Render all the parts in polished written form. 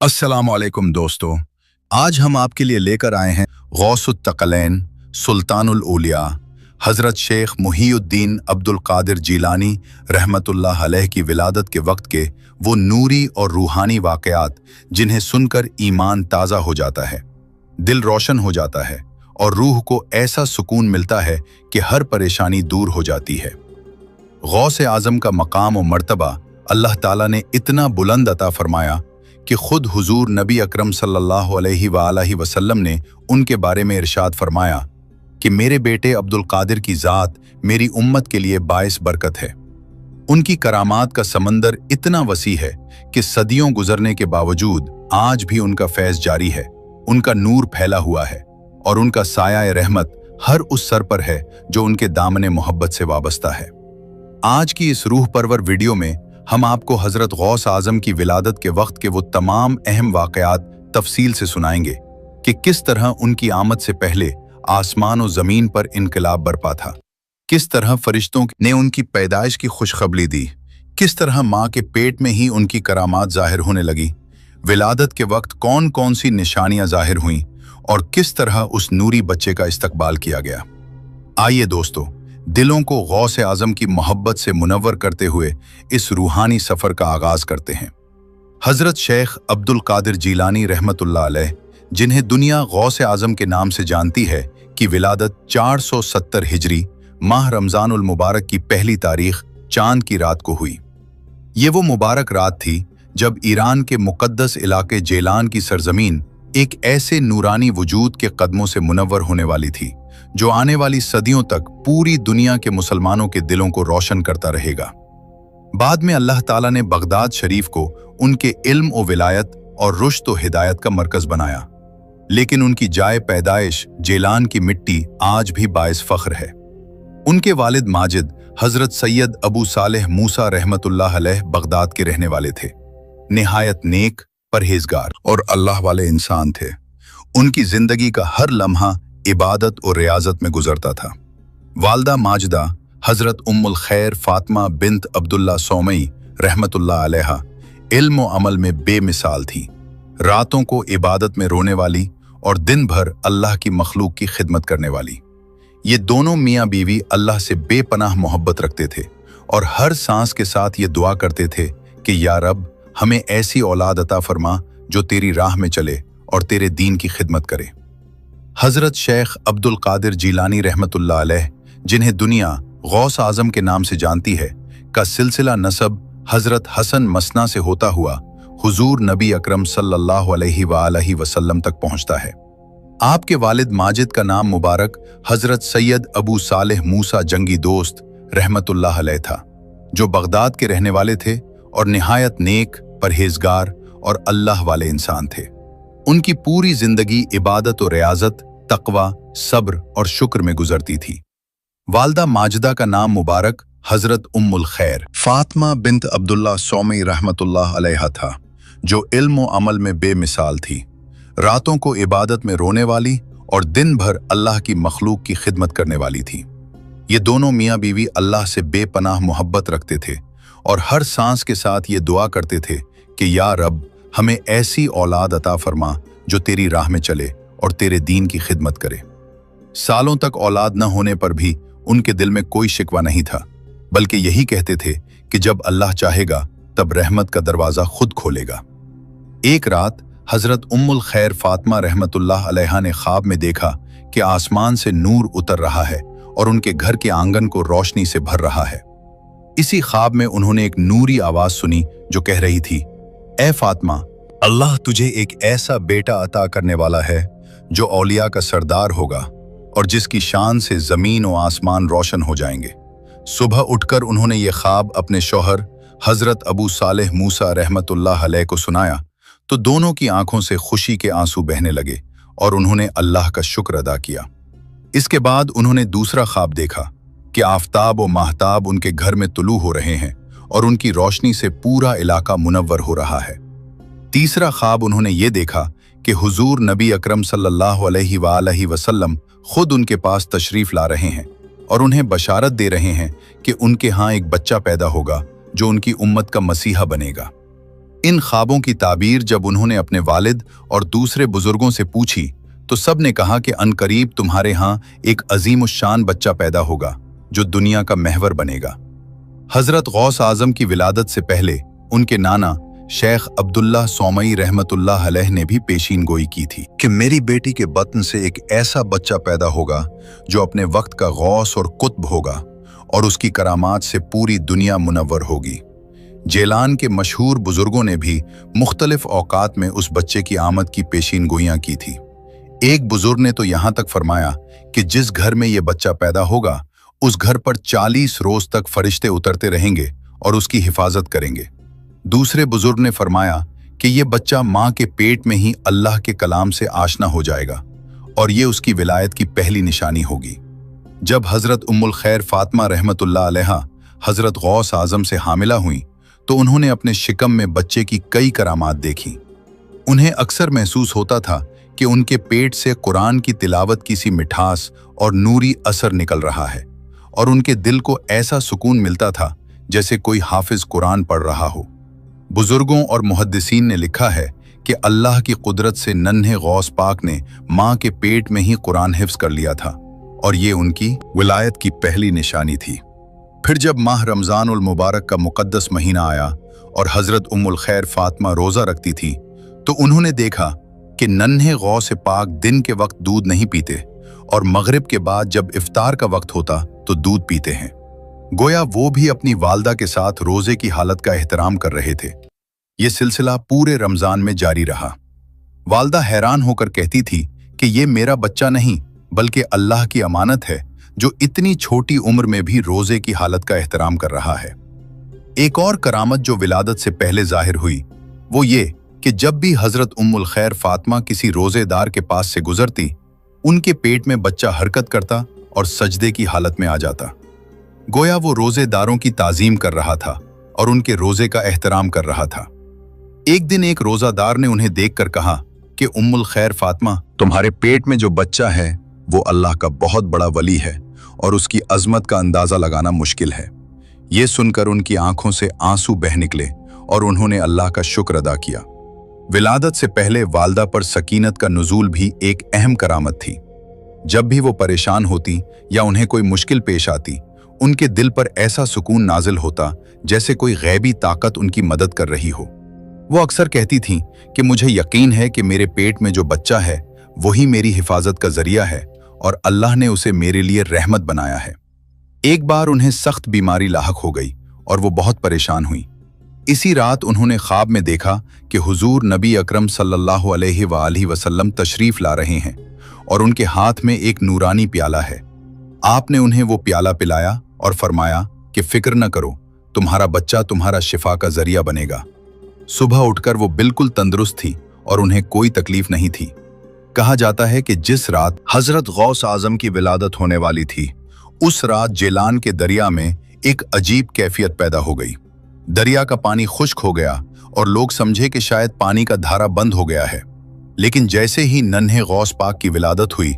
अस्सलाम वालेकुम दोस्तों। आज हम आपके लिए लेकर आए हैं गौसुत तक़लैन सुल्तानुल औलिया हज़रत शेख मुहीउद्दीन अब्दुल कादिर जीलानी रहमतुल्लाह अलैह की विलादत के वक्त के वो नूरी और रूहानी वाक़यात जिन्हें सुनकर ईमान ताज़ा हो जाता है, दिल रोशन हो जाता है और रूह को ऐसा सुकून मिलता है कि हर परेशानी दूर हो जाती है। गौस आज़म का मकाम और मर्तबा अल्लाह ताला ने इतना बुलंद अता फरमाया कि खुद हुजूर नबी अकरम सल्लल्लाहु अलैहि वसल्लम ने उनके बारे में इरशाद फरमाया कि मेरे बेटे अब्दुल कादिर की ज़ात मेरी उम्मत के लिए बाइस बरकत है। उनकी करामात का समंदर इतना वसी है कि सदियों गुजरने के बावजूद आज भी उनका फैज़ जारी है, उनका नूर फैला हुआ है और उनका साया रहमत हर उस सर पर है जो उनके दामने मोहब्बत से वाबस्ता है। आज की इस रूह परवर वीडियो में हम आपको हज़रत गौस आज़म की विलादत के वक्त के वो तमाम अहम वाक़यात तफसील से सुनाएंगे कि किस तरह उनकी आमद से पहले आसमान और ज़मीन पर इनकलाब बरपा था, किस तरह फरिश्तों ने उनकी पैदाइश की खुशखबरी दी, किस तरह माँ के पेट में ही उनकी करामात ज़ाहिर होने लगी, विलादत के वक्त कौन कौन सी निशानियाँ ज़ाहिर हुईं और किस तरह उस नूरी बच्चे का इस्तकबाल किया गया। आइए दोस्तों, दिलों को गौस आज़म की मोहब्बत से मुनव्वर करते हुए इस रूहानी सफ़र का आगाज़ करते हैं। हज़रत शेख अब्दुल कादिर जीलानी रहमतुल्लाह अलैह, जिन्हें दुनिया गौस आज़म के नाम से जानती है, की विलादत 470 हिजरी माह रमज़ानुल मुबारक की पहली तारीख चांद की रात को हुई। ये वो मुबारक रात थी जब ईरान के मुक़द्दस इलाके जेलान की सरजमीन एक ऐसे नूरानी वजूद के कदमों से मुनव्वर होने वाली थी जो आने वाली सदियों तक पूरी दुनिया के मुसलमानों के दिलों को रोशन करता रहेगा। बाद में अल्लाह ताला ने बगदाद शरीफ को उनके इल्म और विलायत और रुश्द और हिदायत का मरकज बनाया, लेकिन उनकी जाए पैदाइश जेलान की मिट्टी आज भी बाइस फख्र है। उनके वालिद माजिद हजरत सैयद अबू सालेह मूसा रहमतुल्लाह अलैह बगदाद के रहने वाले थे। निहायत नेक, परहेजगार और अल्लाह वाले इंसान थे। उनकी जिंदगी का हर लम्हा इबादत और रियाजत में गुजरता था। वालदा माजिदा हजरत उम्मुल खैर फातिमा बिन्त अब्दुल्ला सौमई रहमतुल्लाह अलैहा इल्म और अमल में बेमिसाल थी। रातों को इबादत में रोने वाली और दिन भर अल्लाह की मखलूक की खिदमत करने वाली। ये दोनों मियाँ बीवी अल्लाह से बेपनाह मोहब्बत रखते थे और हर सांस के साथ ये दुआ करते थे कि या रब, हमें ऐसी औलाद अता फरमा जो तेरी राह में चले और तेरे दीन की खिदमत करे। हज़रत शेख अब्दुल कादिर जीलानी रहमतुल्लाह अलैह, जिन्हें दुनिया गौस आज़म के नाम से जानती है, का सिलसिला नसब हज़रत हसन मसना से होता हुआ हुजूर नबी अकरम सल्लल्लाहु अलैहि वसल्लम तक पहुँचता है। आपके वालिद माजिद का नाम मुबारक हज़रत सैयद अबू सालेह मूसा जंगी दोस्त रहमतुल्लाह अलैह था, जो बगदाद के रहने वाले थे और निहायत नेक, परहेजगार और अल्लाह वाले इंसान थे। उनकी पूरी जिंदगी इबादत और रियाजत, तकवा, सब्र और शुक्र में गुजरती थी। वालदा माजिदा का नाम मुबारक हजरत उम्मुल खैर फातिमा बिन्त अब्दुल्ला सौमी रहमतुल्लाह अलैहा था, जो इल्म और अमल में बेमिसाल थी। रातों को इबादत में रोने वाली और दिन भर अल्लाह की मखलूक की खिदमत करने वाली थी। ये दोनों मियाँ बीवी अल्लाह से बेपनाह मोहब्बत रखते थे और हर सांस के साथ ये दुआ करते थे कि या रब, हमें ऐसी औलाद अता फरमा जो तेरी राह में चले और तेरे दीन की खिदमत करे। सालों तक औलाद न होने पर भी उनके दिल में कोई शिकवा नहीं था, बल्कि यही कहते थे कि जब अल्लाह चाहेगा तब रहमत का दरवाज़ा खुद खोलेगा। एक रात हज़रत उम्मुल खैर फातिमा रहमतुल्लाह अलैहा ने ख्वाब में देखा कि आसमान से नूर उतर रहा है और उनके घर के आंगन को रोशनी से भर रहा है। इसी ख्वाब में उन्होंने एक नूरी आवाज़ सुनी जो कह रही थी, ए फातिमा, अल्लाह तुझे एक ऐसा बेटा अता करने वाला है जो औलिया का सरदार होगा और जिसकी शान से ज़मीन और आसमान रोशन हो जाएंगे। सुबह उठकर उन्होंने ये ख्वाब अपने शौहर हज़रत अबू सालेह मूसा रहमतुल्लाह अलैह को सुनाया तो दोनों की आंखों से खुशी के आंसू बहने लगे और उन्होंने अल्लाह का शुक्र अदा किया। इसके बाद उन्होंने दूसरा ख्वाब देखा कि आफताब और माहताब उनके घर में तुलू हो रहे हैं और उनकी रोशनी से पूरा इलाका मुनव्वर हो रहा है। तीसरा ख्वाब उन्होंने ये देखा कि हुजूर नबी अकरम सल्लल्लाहु अलैहि वसल्लम खुद उनके पास तशरीफ ला रहे हैं और उन्हें बशारत दे रहे हैं कि उनके यहाँ एक बच्चा पैदा होगा जो उनकी उम्मत का मसीहा बनेगा। इन ख्वाबों की ताबीर जब उन्होंने अपने वालिद और दूसरे बुजुर्गों से पूछी तो सब ने कहा कि अनकरीब तुम्हारे यहाँ एक अजीमुश्शान बच्चा पैदा होगा जो दुनिया का महवर बनेगा। हजरत गौस आजम की विलादत से पहले उनके नाना शेख अब्दुल्ला सौमई रहमतुल्लाह अलैह ने भी पेशीन गोई की थी कि मेरी बेटी के बतन से एक ऐसा बच्चा पैदा होगा जो अपने वक्त का गौस और कुतब होगा और उसकी करामात से पूरी दुनिया मुनव्वर होगी। जेलान के मशहूर बुजुर्गों ने भी मुख्तलिफ औकात में उस बच्चे की आमद की पेशीन गोइयां की थी। एक बुजुर्ग ने तो यहाँ तक फरमाया कि जिस घर में ये बच्चा पैदा होगा उस घर पर 40 रोज तक फरिश्ते उतरते रहेंगे और उसकी हिफाजत करेंगे। दूसरे बुजुर्ग ने फरमाया कि ये बच्चा माँ के पेट में ही अल्लाह के कलाम से आशना हो जाएगा और ये उसकी विलायत की पहली निशानी होगी। जब हजरत उम्मुल खैर फातिमा रहमतुल्लाह अलैहा हजरत गौस आजम से हामिला हुई तो उन्होंने अपने शिकम में बच्चे की कई करामात देखी। उन्हें अक्सर महसूस होता था कि उनके पेट से कुरान की तिलावत की सी मिठास और नूरी असर निकल रहा है और उनके दिल को ऐसा सुकून मिलता था जैसे कोई हाफिज कुरान पढ़ रहा हो। बुजुर्गों और मुहद्दिसीन ने लिखा है कि अल्लाह की कुदरत से नन्हे गौस पाक ने माँ के पेट में ही कुरान हिफ्ज कर लिया था और ये उनकी विलायत की पहली निशानी थी। फिर जब माह रमजान उल मुबारक का मुकद्दस महीना आया और हजरत उम्मुल खैर फातिमा रोजा रखती थी तो उन्होंने देखा कि नन्हे गौस पाक दिन के वक्त दूध नहीं पीते और मगरिब के बाद जब इफ्तार का वक्त होता तो दूध पीते हैं। गोया वो भी अपनी वालदा के साथ रोजे की हालत का एहतराम कर रहे थे। ये सिलसिला पूरे रमजान में जारी रहा। वालदा हैरान होकर कहती थी कि ये मेरा बच्चा नहीं बल्कि अल्लाह की अमानत है जो इतनी छोटी उम्र में भी रोजे की हालत का एहतराम कर रहा है। एक और करामत जो विलादत से पहले जाहिर हुई वो ये कि जब भी हजरत उम्मुल खैर फातिमा किसी रोजेदार के पास से गुजरती उनके पेट में बच्चा हरकत करता और सजदे की हालत में आ जाता। गोया वो रोजेदारों की ताजीम कर रहा था और उनके रोजे का एहतराम कर रहा था। एक दिन एक रोजादार ने उन्हें देखकर कहा कि उम्मुल खैर फातिमा, तुम्हारे पेट में जो बच्चा है वो अल्लाह का बहुत बड़ा वली है और उसकी अजमत का अंदाजा लगाना मुश्किल है। ये सुनकर उनकी आंखों से आंसू बह निकले और उन्होंने अल्लाह का शुक्र अदा किया। विलादत से पहले वालदा पर सकीनत का नुज़ूल भी एक अहम करामत थी। जब भी वो परेशान होती या उन्हें कोई मुश्किल पेश आती उनके दिल पर ऐसा सुकून नाजिल होता जैसे कोई गैबी ताकत उनकी मदद कर रही हो। वो अक्सर कहती थीं कि मुझे यकीन है कि मेरे पेट में जो बच्चा है वही मेरी हिफाजत का जरिया है और अल्लाह ने उसे मेरे लिए रहमत बनाया है। एक बार उन्हें सख्त बीमारी लाहक हो गई और वो बहुत परेशान हुई। इसी रात उन्होंने ख्वाब में देखा कि हुजूर नबी अकरम सल्लल्लाहु अलैहि वसल्लम तशरीफ ला रहे हैं और उनके हाथ में एक नूरानी प्याला है। आपने उन्हें वो प्याला पिलाया और फरमाया कि फिक्र न करो, तुम्हारा बच्चा तुम्हारा शिफा का जरिया बनेगा। सुबह उठकर वो बिल्कुल तंदुरुस्त थी और उन्हें कोई तकलीफ नहीं थी। कहा जाता है कि जिस रात हजरत गौस आजम की विलादत होने वाली थी उस रात जेलान के दरिया में एक अजीब कैफियत पैदा हो गई। दरिया का पानी खुश्क हो गया और लोग समझे कि शायद पानी का धारा बंद हो गया है, लेकिन जैसे ही नन्हे गौस पाक की विलादत हुई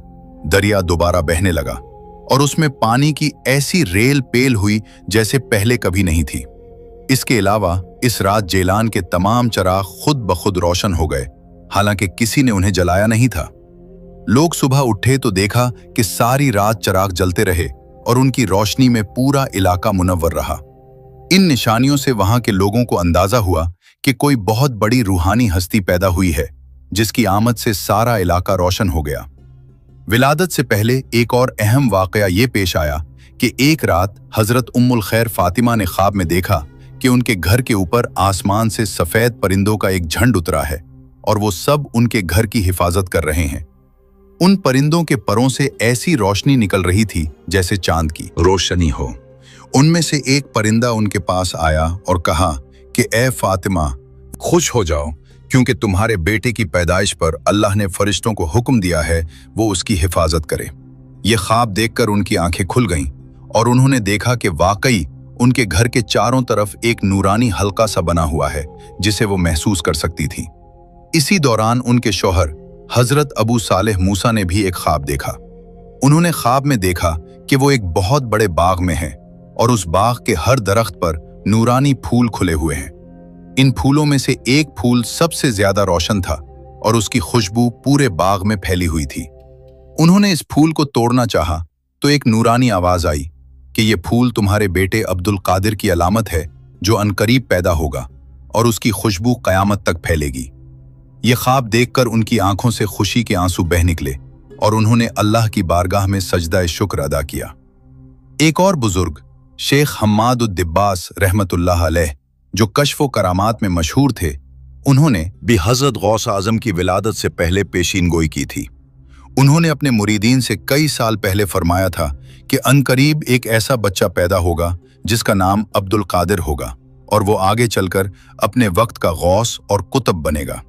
दरिया दोबारा बहने लगा और उसमें पानी की ऐसी रेल पेल हुई जैसे पहले कभी नहीं थी। इसके अलावा इस रात जेलान के तमाम चिराग खुद ब खुद रोशन हो गए, हालांकि किसी ने उन्हें जलाया नहीं था। लोग सुबह उठे तो देखा कि सारी रात चिराग जलते रहे और उनकी रोशनी में पूरा इलाका मुनव्वर रहा। इन निशानियों से वहां के लोगों को अंदाजा हुआ कि कोई बहुत बड़ी रूहानी हस्ती पैदा हुई है जिसकी आमद से सारा इलाका रोशन हो गया। विलादत से पहले एक और अहम वाकया ये पेश आया कि एक रात हजरत उम्मुल खैर फातिमा ने ख्वाब में देखा कि उनके घर के ऊपर आसमान से सफेद परिंदों का एक झुंड उतरा है और वो सब उनके घर की हिफाजत कर रहे हैं। उन परिंदों के परों से ऐसी रोशनी निकल रही थी जैसे चांद की रोशनी हो। उनमें से एक परिंदा उनके पास आया और कहा कि ए फातिमा, खुश हो जाओ क्योंकि तुम्हारे बेटे की पैदाइश पर अल्लाह ने फरिश्तों को हुक्म दिया है वो उसकी हिफाजत करे। ये ख्वाब देखकर उनकी आंखें खुल गईं और उन्होंने देखा कि वाकई उनके घर के चारों तरफ एक नूरानी हल्का सा बना हुआ है जिसे वो महसूस कर सकती थी। इसी दौरान उनके शौहर हजरत अबू सालेह मूसा ने भी एक ख्वाब देखा। उन्होंने ख्वाब में देखा कि वो एक बहुत बड़े बाग में हैं और उस बाग के हर दरख्त पर नूरानी फूल खुले हुए हैं। इन फूलों में से एक फूल सबसे ज्यादा रोशन था और उसकी खुशबू पूरे बाग में फैली हुई थी। उन्होंने इस फूल को तोड़ना चाहा तो एक नूरानी आवाज आई कि ये फूल तुम्हारे बेटे अब्दुल कादिर की अलामत है, जो अनकरीब पैदा होगा और उसकी खुशबू कयामत तक फैलेगी। ये ख्वाब देखकर उनकी आंखों से खुशी के आंसू बह निकले और उन्होंने अल्लाह की बारगाह में सजदा शुक्र अदा किया। एक और बुजुर्ग शेख हम्माद उद्दिब्बास रहमतुल्लाह अलैह, जो कश्फ व करामात में मशहूर थे, उन्होंने भी हजरत गौस आजम की विलादत से पहले पेशीनगोई की थी। उन्होंने अपने मुरीदीन से कई साल पहले फरमाया था कि अनकरीब एक ऐसा बच्चा पैदा होगा जिसका नाम अब्दुल कादिर होगा और वो आगे चलकर अपने वक्त का गौस और कुतुब बनेगा।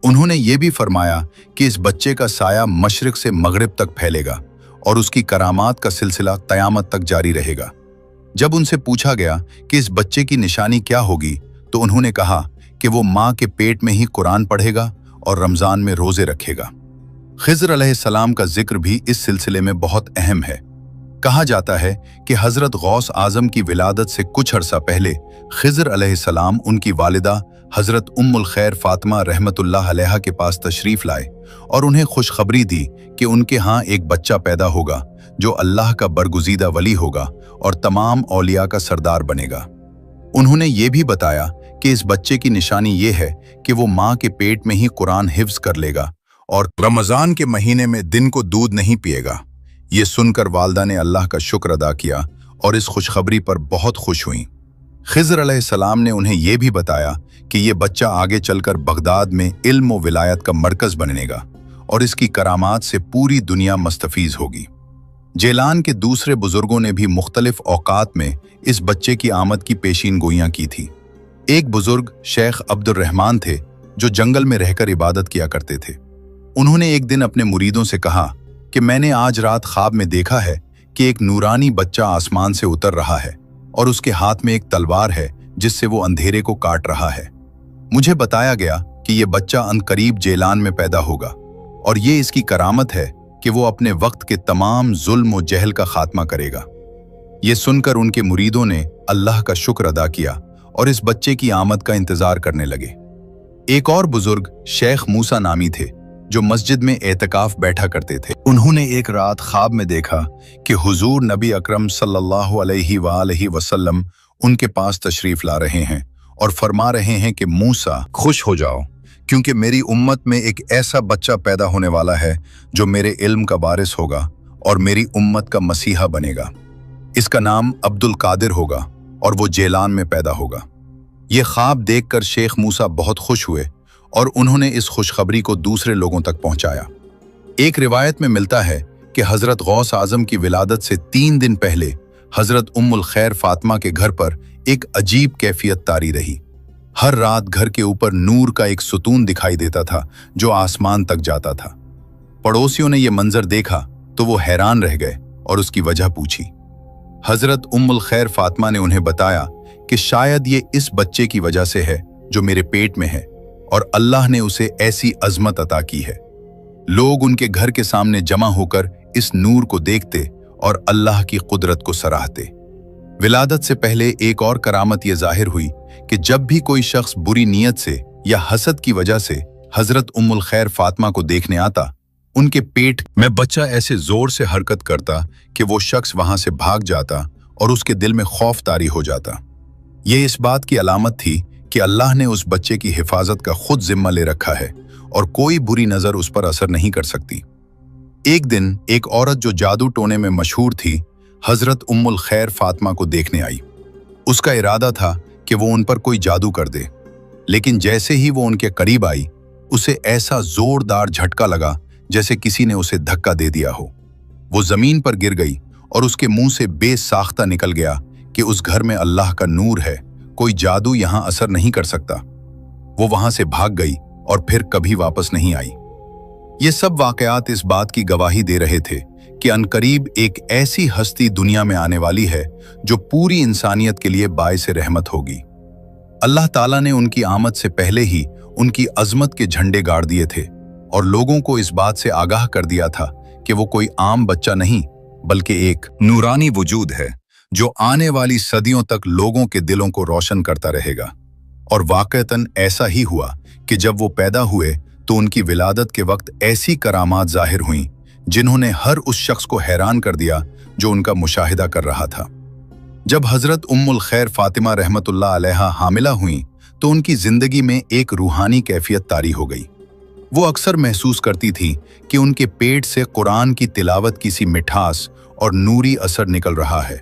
उन्होंने ये भी फरमाया कि इस बच्चे का साया मशरिक से मगरिब तक फैलेगा और उसकी करामात का सिलसिला क़यामत तक जारी रहेगा। जब उनसे पूछा गया कि इस बच्चे की निशानी क्या होगी, तो उन्होंने कहा कि वो माँ के पेट में ही कुरान पढ़ेगा और रमज़ान में रोज़े रखेगा। खिज़र अलैहिस्सलाम का जिक्र भी इस सिलसिले में बहुत अहम है। कहा जाता है कि हज़रत गौस आज़म की विलादत से कुछ अरसा पहले खिज़र अलैहिस्सलाम उनकी वालिदा हज़रत उम्मुल खैर फातिमा रहमतुल्लाह अलैहा के पास तशरीफ़ लाए और उन्हें खुशखबरी दी कि उनके यहाँ एक बच्चा पैदा होगा जो अल्लाह का बरगुज़ीदा वली होगा और तमाम औलिया का सरदार बनेगा। उन्होंने ये भी बताया कि इस बच्चे की निशानी ये है कि वो माँ के पेट में ही कुरान हिफ्ज़ कर लेगा और रमज़ान के महीने में दिन को दूध नहीं पिएगा। ये सुनकर वालदा ने अल्लाह का शुक्र अदा किया और इस खुशखबरी पर बहुत खुश हुई। खिज़र अलैहिस्सलाम ने उन्हें यह भी बताया कि ये बच्चा आगे चलकर बगदाद में इल्म व विलायत का मरकज़ बनेगा और इसकी करामात से पूरी दुनिया मुस्तफ़ीज़ होगी। जेलान के दूसरे बुजुर्गों ने भी मुख्तलिफ औकात में इस बच्चे की आमद की पेशीनगोइयाँ की थी। एक बुजुर्ग शेख अब्दुर्रहमान थे जो जंगल में रहकर इबादत किया करते थे। उन्होंने एक दिन अपने मुरीदों से कहा कि मैंने आज रात ख्वाब में देखा है कि एक नूरानी बच्चा आसमान से उतर रहा है और उसके हाथ में एक तलवार है जिससे वो अंधेरे को काट रहा है। मुझे बताया गया कि ये बच्चा अनकरीब जेलान में पैदा होगा और ये इसकी करामत है कि वो अपने वक्त के तमाम जुल्म व जहल का खात्मा करेगा। ये सुनकर उनके मुरीदों ने अल्लाह का शुक्र अदा किया और इस बच्चे की आमद का इंतजार करने लगे। एक और बुजुर्ग शेख मूसा नामी थे जो मस्जिद में एतकाफ बैठा करते थे। उन्होंने एक रात ख्वाब में देखा कि हुजूर नबी अकरम सल्लल्लाहु अलैहि वसल्लम उनके पास तशरीफ ला रहे हैं और फरमा रहे हैं कि मूसा खुश हो जाओ, क्योंकि मेरी उम्मत में एक ऐसा बच्चा पैदा होने वाला है जो मेरे इल्म का वारिस होगा और मेरी उम्मत का मसीहा बनेगा। इसका नाम अब्दुल कादिर होगा और वो जेलान में पैदा होगा। ये ख्वाब देखकर शेख मूसा बहुत खुश हुए और उन्होंने इस खुशखबरी को दूसरे लोगों तक पहुंचाया। एक रिवायत में मिलता है कि हज़रत गौस आज़म की विलादत से 3 दिन पहले हज़रत उम्मुल खैर फातिमा के घर पर एक अजीब कैफियत तारी रही। हर रात घर के ऊपर नूर का एक सुतून दिखाई देता था जो आसमान तक जाता था। पड़ोसियों ने यह मंजर देखा तो वो हैरान रह गए और उसकी वजह पूछी। हज़रत उम्मुल खैर फातिमा ने उन्हें बताया कि शायद ये इस बच्चे की वजह से है जो मेरे पेट में है और अल्लाह ने उसे ऐसी अजमत अता की है। लोग उनके घर के सामने जमा होकर इस नूर को देखते और अल्लाह की कुदरत को सराहते। विलादत से पहले एक और करामत ये जाहिर हुई कि जब भी कोई शख्स बुरी नीयत से या हसद की वजह से हज़रत उम्मुल खैर फातिमा को देखने आता, उनके पेट में बच्चा ऐसे जोर से हरकत करता कि वो शख्स वहां से भाग जाता और उसके दिल में खौफ तारी हो जाता। ये इस बात की अलामत थी कि अल्लाह ने उस बच्चे की हिफाजत का खुद जिम्मा ले रखा है और कोई बुरी नजर उस पर असर नहीं कर सकती। एक दिन एक औरत जो जादू टोने में मशहूर थी, हज़रत उम्मुल खैर फातिमा को देखने आई। उसका इरादा था कि वो उन पर कोई जादू कर दे, लेकिन जैसे ही वो उनके करीब आई, उसे ऐसा जोरदार झटका लगा जैसे किसी ने उसे धक्का दे दिया हो। वो जमीन पर गिर गई और उसके मुंह से बेसाख्ता निकल गया कि उस घर में अल्लाह का नूर है, कोई जादू यहां असर नहीं कर सकता। वो वहां से भाग गई और फिर कभी वापस नहीं आई। ये सब वाकयात इस बात की गवाही दे रहे थे कि अनकरीब एक ऐसी हस्ती दुनिया में आने वाली है जो पूरी इंसानियत के लिए बाइस रहमत होगी। अल्लाह ताला ने उनकी आमद से पहले ही उनकी अजमत के झंडे गाड़ दिए थे और लोगों को इस बात से आगाह कर दिया था कि वो कोई आम बच्चा नहीं बल्कि एक नूरानी वजूद है जो आने वाली सदियों तक लोगों के दिलों को रोशन करता रहेगा। और वाक़तन ऐसा ही हुआ कि जब वो पैदा हुए तो उनकी विलादत के वक्त ऐसी करामात ज़ाहिर हुईं जिन्होंने हर उस शख्स को हैरान कर दिया जो उनका मुशाहिदा कर रहा था। जब हज़रत उम्मुल खैर फ़ातिमा रहमतुल्लाह अलैहा हामिला हुईं तो उनकी ज़िंदगी में एक रूहानी कैफियत तारी हो गई। वो अक्सर महसूस करती थीं कि उनके पेट से कुरान की तिलावत की सी मिठास और नूरी असर निकल रहा है।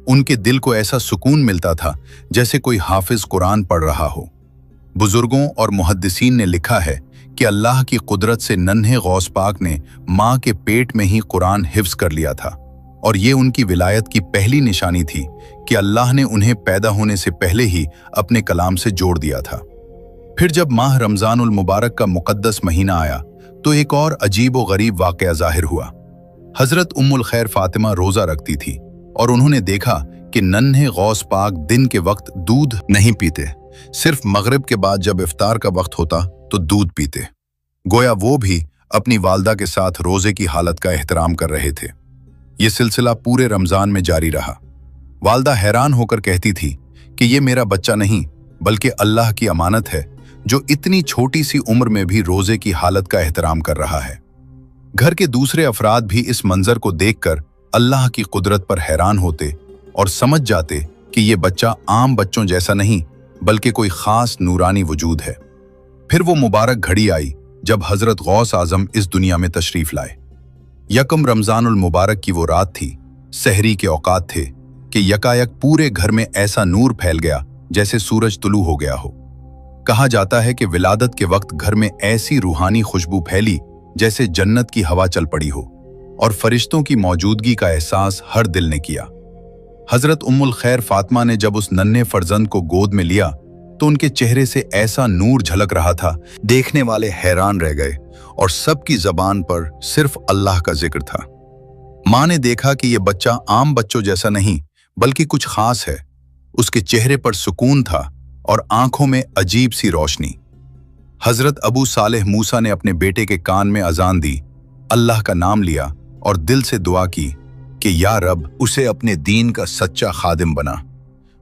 उनके दिल को ऐसा सुकून मिलता था जैसे कोई हाफिज कुरान पढ़ रहा हो। बुजुर्गों और मुहद्दिसीन ने लिखा है कि अल्लाह की कुदरत से नन्हे गौस पाक ने माँ के पेट में ही कुरान हिफ्ज कर लिया था और ये उनकी विलायत की पहली निशानी थी कि अल्लाह ने उन्हें पैदा होने से पहले ही अपने कलाम से जोड़ दिया था। फिर जब माह रमज़ानुल मुबारक का मुक़द्दस महीना आया तो एक और अजीब व गरीब वाक़या ज़ाहिर हुआ। हज़रत उम्मुल खैर फ़ातिमा रोज़ा रखती थी और उन्होंने देखा कि नन्हे गौस पाक दिन के वक्त दूध नहीं पीते, सिर्फ मगरिब के बाद जब इफ्तार का वक्त होता तो दूध पीते। गोया वो भी अपनी वालदा के साथ रोज़े की हालत का एहतराम कर रहे थे। ये सिलसिला पूरे रमज़ान में जारी रहा। वालदा हैरान होकर कहती थी कि ये मेरा बच्चा नहीं बल्कि अल्लाह की अमानत है जो इतनी छोटी सी उम्र में भी रोज़े की हालत का एहतराम कर रहा है। घर के दूसरे अफराद भी इस मंजर को देखकर अल्लाह की कुदरत पर हैरान होते और समझ जाते कि ये बच्चा आम बच्चों जैसा नहीं बल्कि कोई खास नूरानी वजूद है। फिर वो मुबारक घड़ी आई जब हज़रत गौस आज़म इस दुनिया में तशरीफ़ लाए। यकम रमज़ानुल मुबारक की वो रात थी, सहरी के औकात थे कि यकायक पूरे घर में ऐसा नूर फैल गया जैसे सूरज तुलू हो गया हो। कहा जाता है कि विलादत के वक्त घर में ऐसी रूहानी खुशबू फैली जैसे जन्नत की हवा चल पड़ी हो और फरिश्तों की मौजूदगी का एहसास हर दिल ने किया। हज़रत उम्मुल खैर फ़ातिमा ने जब उस नन्हे फर्जंद को गोद में लिया तो उनके चेहरे से ऐसा नूर झलक रहा था, देखने वाले हैरान रह गए और सबकी ज़बान पर सिर्फ अल्लाह का जिक्र था। माँ ने देखा कि ये बच्चा आम बच्चों जैसा नहीं बल्कि कुछ खास है। उसके चेहरे पर सुकून था और आंखों में अजीब सी रोशनी। हज़रत अबू सालेह मूसा ने अपने बेटे के कान में अजान दी, अल्लाह का नाम लिया और दिल से दुआ की कि या रब उसे अपने दीन का सच्चा खादिम बना।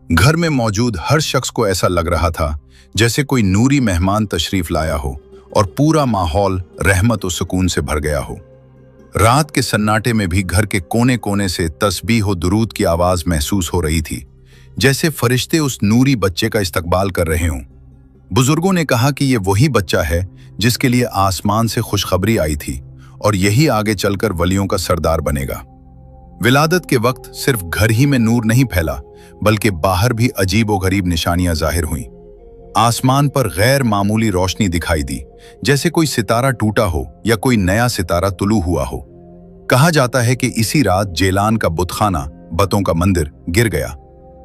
घर में मौजूद हर शख्स को ऐसा लग रहा था जैसे कोई नूरी मेहमान तशरीफ लाया हो और पूरा माहौल रहमत और सुकून से भर गया हो। रात के सन्नाटे में भी घर के कोने कोने से तस्बीह और दुरूद की आवाज़ महसूस हो रही थी, जैसे फरिश्ते उस नूरी बच्चे का इस्तकबाल कर रहे हों। बुजुर्गों ने कहा कि ये वही बच्चा है जिसके लिए आसमान से खुशखबरी आई थी और यही आगे चलकर वलियों का सरदार बनेगा। विलादत के वक्त सिर्फ घर ही में नूर नहीं फैला बल्कि बाहर भी अजीब व गरीब निशानियां जाहिर हुईं। आसमान पर गैर मामूली रोशनी दिखाई दी, जैसे कोई सितारा टूटा हो या कोई नया सितारा तुलू हुआ हो। कहा जाता है कि इसी रात जेलान का बुतखाना, बतों का मंदिर गिर गया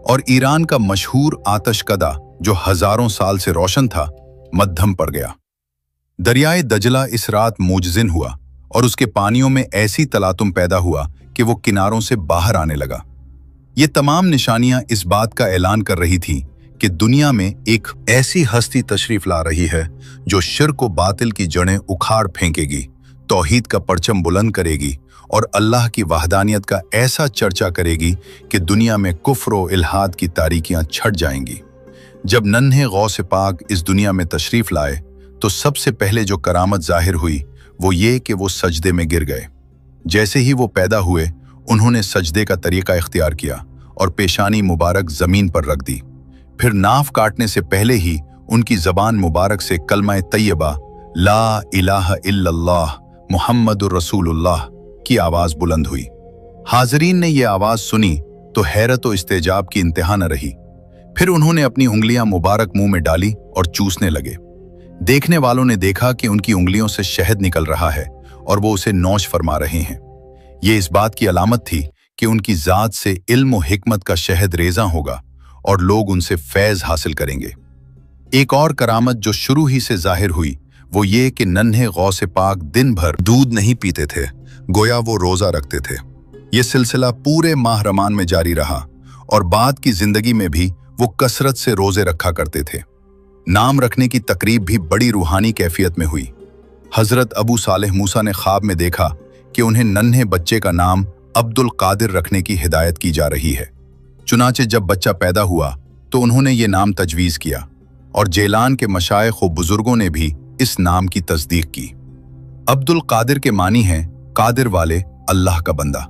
और ईरान का मशहूर आतशकदा जो हजारों साल से रोशन था मद्धम पड़ गया। दरियाए दजला इस रात मुजजिन हुआ और उसके पानियों में ऐसी तलातुम पैदा हुआ कि वो किनारों से बाहर आने लगा। ये तमाम निशानियां इस बात का ऐलान कर रही थीं कि दुनिया में एक ऐसी हस्ती तशरीफ ला रही है जो शिर्क व बातिल की जड़ें उखाड़ फेंकेगी, तौहीद का परचम बुलंद करेगी और अल्लाह की वहदानियत का ऐसा चर्चा करेगी कि दुनिया में कुफ्र व इल्हाद की तारीकियां छट जाएंगी। जब नन्हे गौस पाक इस दुनिया में तशरीफ लाए तो सबसे पहले जो करामत जाहिर हुई वो ये कि वो सजदे में गिर गए। जैसे ही वो पैदा हुए उन्होंने सजदे का तरीका इख्तियार किया और पेशानी मुबारक जमीन पर रख दी। फिर नाफ काटने से पहले ही उनकी जबान मुबारक से कलमा तैयबा ला इलाहा इल्लल्लाह मुहम्मदुर रसूलुल्लाह की आवाज बुलंद हुई। हाजरीन ने यह आवाज सुनी तो हैरत व इस्तेजाब की इंतहा न रही। फिर उन्होंने अपनी उंगलियां मुबारक मुंह में डाली और चूसने लगे। देखने वालों ने देखा कि उनकी उंगलियों से शहद निकल रहा है और वो उसे नौश फरमा रहे हैं। ये इस बात की अलामत थी कि उनकी जात से इल्म व हिकमत का शहद रेज़ा होगा और लोग उनसे फैज़ हासिल करेंगे। एक और करामत जो शुरू ही से जाहिर हुई वो ये कि नन्हे गौस पाक दिन भर दूध नहीं पीते थे, गोया वो रोज़ा रखते थे। ये सिलसिला पूरे माह रमज़ान में जारी रहा और बाद की जिंदगी में भी वो कसरत से रोज़े रखा करते थे। नाम रखने की तकरीब भी बड़ी रूहानी कैफियत में हुई। हज़रत अबू सालेह मूसा ने ख्वाब में देखा कि उन्हें नन्हे बच्चे का नाम अब्दुल कादिर रखने की हिदायत की जा रही है। चुनाचे जब बच्चा पैदा हुआ तो उन्होंने ये नाम तजवीज़ किया और जेलान के मशाइख व बुजुर्गों ने भी इस नाम की तस्दीक की। अब्दुल कादिर के मानी हैं कादिर वाले, अल्लाह का बंदा।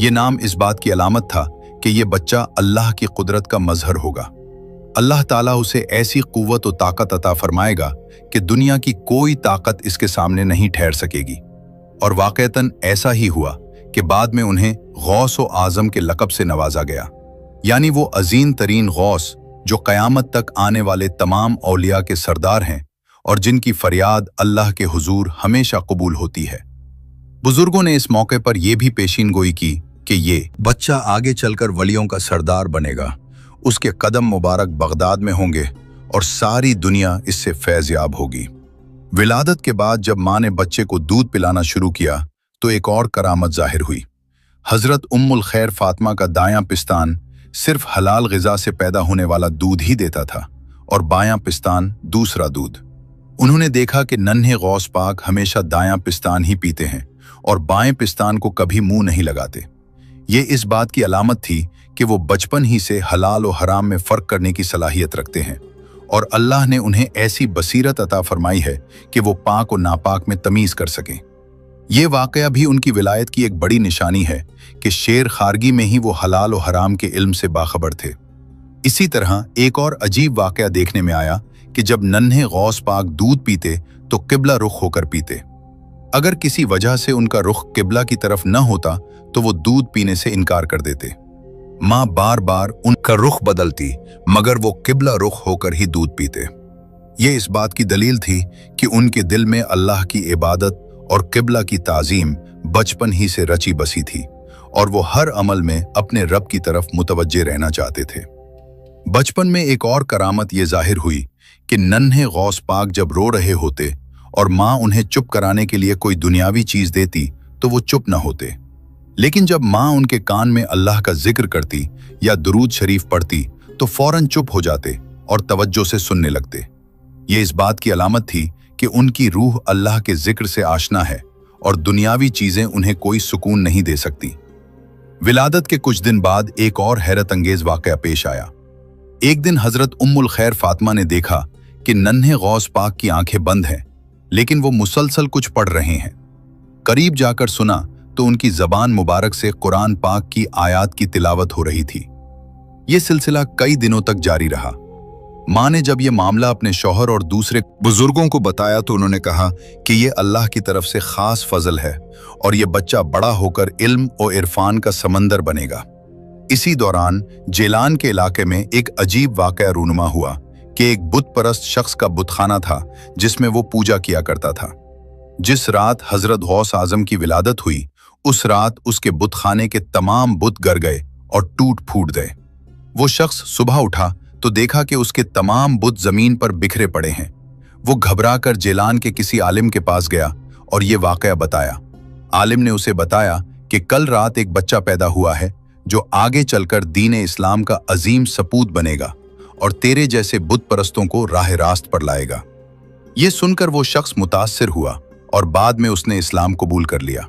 ये नाम इस बात की अलामत था कि ये बच्चा अल्लाह की कुदरत का मजहर होगा। अल्लाह ताला उसे ऐसी कुव्वत और ताकत अता फरमाएगा कि दुनिया की कोई ताकत इसके सामने नहीं ठहर सकेगी। और वाक़तन ऐसा ही हुआ कि बाद में उन्हें गौस व आज़म के लक़ब से नवाजा गया, यानी वो अजीम तरीन गौस जो क़यामत तक आने वाले तमाम औलिया के सरदार हैं और जिनकी फरियाद अल्लाह के हुजूर हमेशा कबूल होती है। बुजुर्गों ने इस मौके पर यह भी पेशीन गोई की कि ये बच्चा आगे चलकर वलियों का सरदार बनेगा, उसके कदम मुबारक बगदाद में होंगे और सारी दुनिया इससे फैज़याब होगी। विलादत के बाद जब माँ ने बच्चे को दूध पिलाना शुरू किया तो एक और करामत जाहिर हुई। हजरत उम्मुल खैर फातिमा का दायां पिस्तान सिर्फ हलाल ग़िज़ा से पैदा होने वाला दूध ही देता था और बायां पिस्तान दूसरा दूध। उन्होंने देखा कि नन्हे गौस पाक हमेशा दायां पिस्तान ही पीते हैं और बाएं पिस्तान को कभी मुंह नहीं लगाते। ये इस बात की अलामत थी कि वो बचपन ही से हलाल और हराम में फ़र्क करने की सलाहियत रखते हैं और अल्लाह ने उन्हें ऐसी बसीरत अता फरमाई है कि वो पाक और नापाक में तमीज़ कर सकें। ये वाक़या भी उनकी विलायत की एक बड़ी निशानी है कि शेर खारगी में ही वो हलाल और हराम के इल्म से बाखबर थे। इसी तरह एक और अजीब वाक़या देखने में आया कि जब नन्हे गौस पाक दूध पीते तो किबला रुख होकर पीते। अगर किसी वजह से उनका रुख किबला की तरफ न होता तो वो दूध पीने से इनकार कर देते। माँ बार बार उनका रुख बदलती मगर वो किबला रुख होकर ही दूध पीते। ये इस बात की दलील थी कि उनके दिल में अल्लाह की इबादत और किबला की ताज़ीम बचपन ही से रची बसी थी और वो हर अमल में अपने रब की तरफ मुतवज्जे रहना चाहते थे। बचपन में एक और करामत ये जाहिर हुई कि नन्हे गौस पाक जब रो रहे होते और माँ उन्हें चुप कराने के लिए कोई दुनियावी चीज़ देती तो वो चुप न होते, लेकिन जब माँ उनके कान में अल्लाह का जिक्र करती या दुरूद शरीफ पढ़ती तो फौरन चुप हो जाते और तवज्जो से सुनने लगते। ये इस बात की अलामत थी कि उनकी रूह अल्लाह के जिक्र से आशना है और दुनियावी चीज़ें उन्हें कोई सुकून नहीं दे सकती। विलादत के कुछ दिन बाद एक और हैरत अंगेज वाक़या पेश आया। एक दिन हजरत उम्मुल खैर फातिमा ने देखा कि नन्हे गौस पाक की आंखें बंद हैं, लेकिन वो मुसलसल कुछ पढ़ रहे हैं। करीब जाकर सुना तो उनकी ज़बान मुबारक से कुरान पाक की आयात की तिलावत हो रही थी। ये सिलसिला कई दिनों तक जारी रहा। माँ ने जब ये मामला अपने शौहर और दूसरे बुजुर्गों को बताया तो उन्होंने कहा कि ये अल्लाह की तरफ से खास फजल है और ये बच्चा बड़ा होकर इल्म और इरफान का समंदर बनेगा। इसी दौरान जेलान के इलाके में एक अजीब वाक़या रूनुमा हुआ कि एक बुत परस्त शख्स का बुतखाना था जिसमें वो पूजा किया करता था। जिस रात हजरत गौस आजम की विलादत हुई उस रात उसके बुतखाने के तमाम बुत गर गए और टूट फूट गए। वो शख्स सुबह उठा तो देखा कि उसके तमाम बुत जमीन पर बिखरे पड़े हैं। वो घबराकर जेलान के किसी आलिम के पास गया और ये वाक़या बताया। आलिम ने उसे बताया कि कल रात एक बच्चा पैदा हुआ है जो आगे चलकर दीन इस्लाम का अजीम सपूत बनेगा और तेरे जैसे बुत परस्तों को राह रास्त पर लाएगा। ये सुनकर वो शख्स मुतासिर हुआ और बाद में उसने इस्लाम कबूल कर लिया।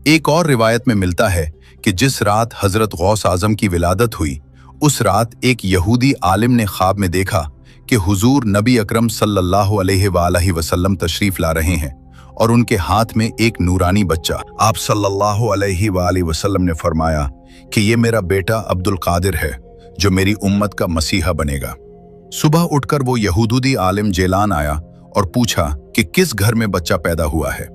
एक और रिवायत में मिलता है कि जिस रात हजरत गौस आजम की विलादत हुई उस रात एक यहूदी आलिम ने ख्वाब में देखा कि हुजूर नबी अकरम सल्लल्लाहु अलैहि वसल्लम तशरीफ ला रहे हैं और उनके हाथ में एक नूरानी बच्चा। आप सल्लल्लाहु अलैहि वसल्लम ने फरमाया कि ये मेरा बेटा अब्दुल कादिर है जो मेरी उम्मत का मसीहा बनेगा। सुबह उठकर वो यहूदी आलिम जेलान आया और पूछा कि किस घर में बच्चा पैदा हुआ है।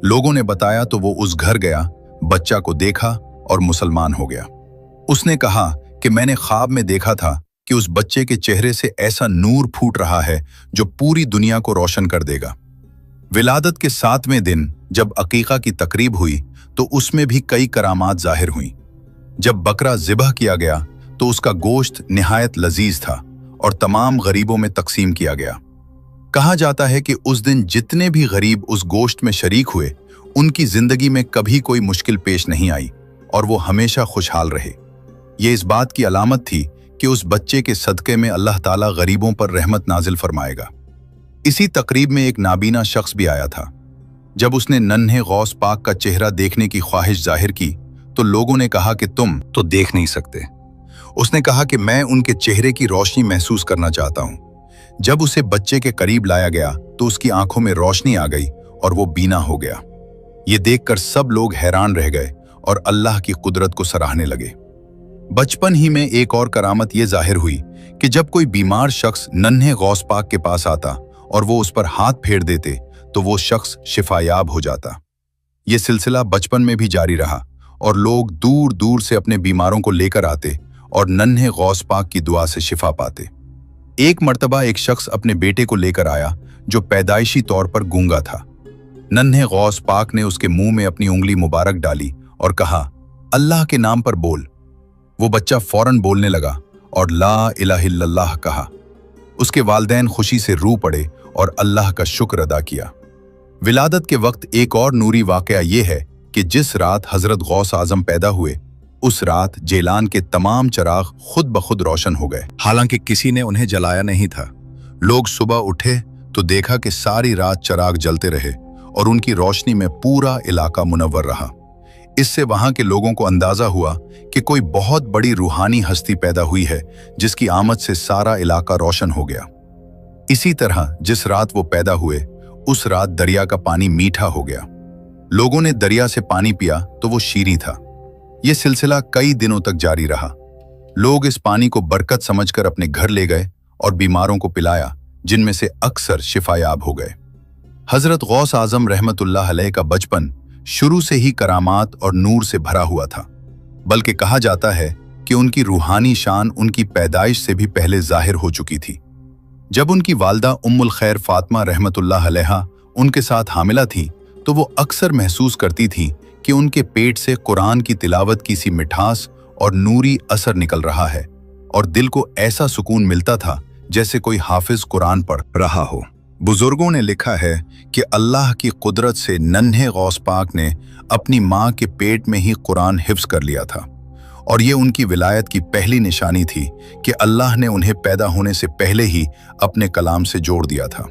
लोगों ने बताया तो वो उस घर गया, बच्चा को देखा और मुसलमान हो गया। उसने कहा कि मैंने ख्वाब में देखा था कि उस बच्चे के चेहरे से ऐसा नूर फूट रहा है जो पूरी दुनिया को रोशन कर देगा। विलादत के 7वें दिन जब अकीका की तकरीब हुई तो उसमें भी कई करामात जाहिर हुई। जब बकरा ज़िबह किया गया तो उसका गोश्त निहायत लजीज था और तमाम गरीबों में तकसीम किया गया। कहा जाता है कि उस दिन जितने भी गरीब उस गोश्त में शरीक हुए उनकी जिंदगी में कभी कोई मुश्किल पेश नहीं आई और वो हमेशा खुशहाल रहे। ये इस बात की अलामत थी कि उस बच्चे के सदक़े में अल्लाह ताला गरीबों पर रहमत नाजिल फरमाएगा। इसी तकरीब में एक नाबीना शख्स भी आया था। जब उसने नन्हे गौस पाक का चेहरा देखने की ख्वाहिश जाहिर की तो लोगों ने कहा कि तुम तो देख नहीं सकते। उसने कहा कि मैं उनके चेहरे की रोशनी महसूस करना चाहता हूँ। जब उसे बच्चे के करीब लाया गया तो उसकी आंखों में रोशनी आ गई और वो बीना हो गया। ये देखकर सब लोग हैरान रह गए और अल्लाह की कुदरत को सराहने लगे। बचपन ही में एक और करामत ये जाहिर हुई कि जब कोई बीमार शख्स नन्हे गौस पाक के पास आता और वो उस पर हाथ फेर देते तो वो शख्स शिफायाब हो जाता। ये सिलसिला बचपन में भी जारी रहा और लोग दूर दूर से अपने बीमारों को लेकर आते और नन्हे गौस पाक की दुआ से शिफा पाते। एक मर्तबा एक शख्स अपने बेटे को लेकर आया जो पैदाइशी तौर पर गूंगा था। नन्हे गौस पाक ने उसके मुंह में अपनी उंगली मुबारक डाली और कहा, अल्लाह के नाम पर बोल। वो बच्चा फौरन बोलने लगा और ला इलाहा इल्लल्लाह कहा। उसके वालिदैन खुशी से रू पड़े और अल्लाह का शुक्र अदा किया। विलादत के वक्त एक और नूरी वाकया ये है कि जिस रात हजरत गौस आजम पैदा हुए उस रात जेलान के तमाम चिराग खुद ब खुद रोशन हो गए, हालांकि किसी ने उन्हें जलाया नहीं था। लोग सुबह उठे तो देखा कि सारी रात चिराग जलते रहे और उनकी रोशनी में पूरा इलाका मुनव्वर रहा। इससे वहां के लोगों को अंदाजा हुआ कि कोई बहुत बड़ी रूहानी हस्ती पैदा हुई है जिसकी आमद से सारा इलाका रोशन हो गया। इसी तरह जिस रात वो पैदा हुए उस रात दरिया का पानी मीठा हो गया। लोगों ने दरिया से पानी पिया तो वो शीरी था। ये सिलसिला कई दिनों तक जारी रहा। लोग इस पानी को बरकत समझकर अपने घर ले गए और बीमारों को पिलाया, जिनमें से अक्सर शिफायाब हो गए। हजरत गौस आजम रहमतुल्लाह अलैह का बचपन शुरू से ही करामात और नूर से भरा हुआ था, बल्कि कहा जाता है कि उनकी रूहानी शान उनकी पैदाइश से भी पहले जाहिर हो चुकी थी। जब उनकी वालदा उम्मुल खैर फातिमा रहमतुल्लाह अलैहा उनके साथ हामिला थी तो वो अक्सर महसूस करती थी कि उनके पेट से कुरान की तिलावत की सी मिठास और नूरी असर निकल रहा है और दिल को ऐसा सुकून मिलता था जैसे कोई हाफिज कुरान पढ़ रहा हो। बुजुर्गों ने लिखा है कि अल्लाह की कुदरत से नन्हे गौस पाक ने अपनी माँ के पेट में ही कुरान हिफ्ज कर लिया था और ये उनकी विलायत की पहली निशानी थी कि अल्लाह ने उन्हें पैदा होने से पहले ही अपने कलाम से जोड़ दिया था।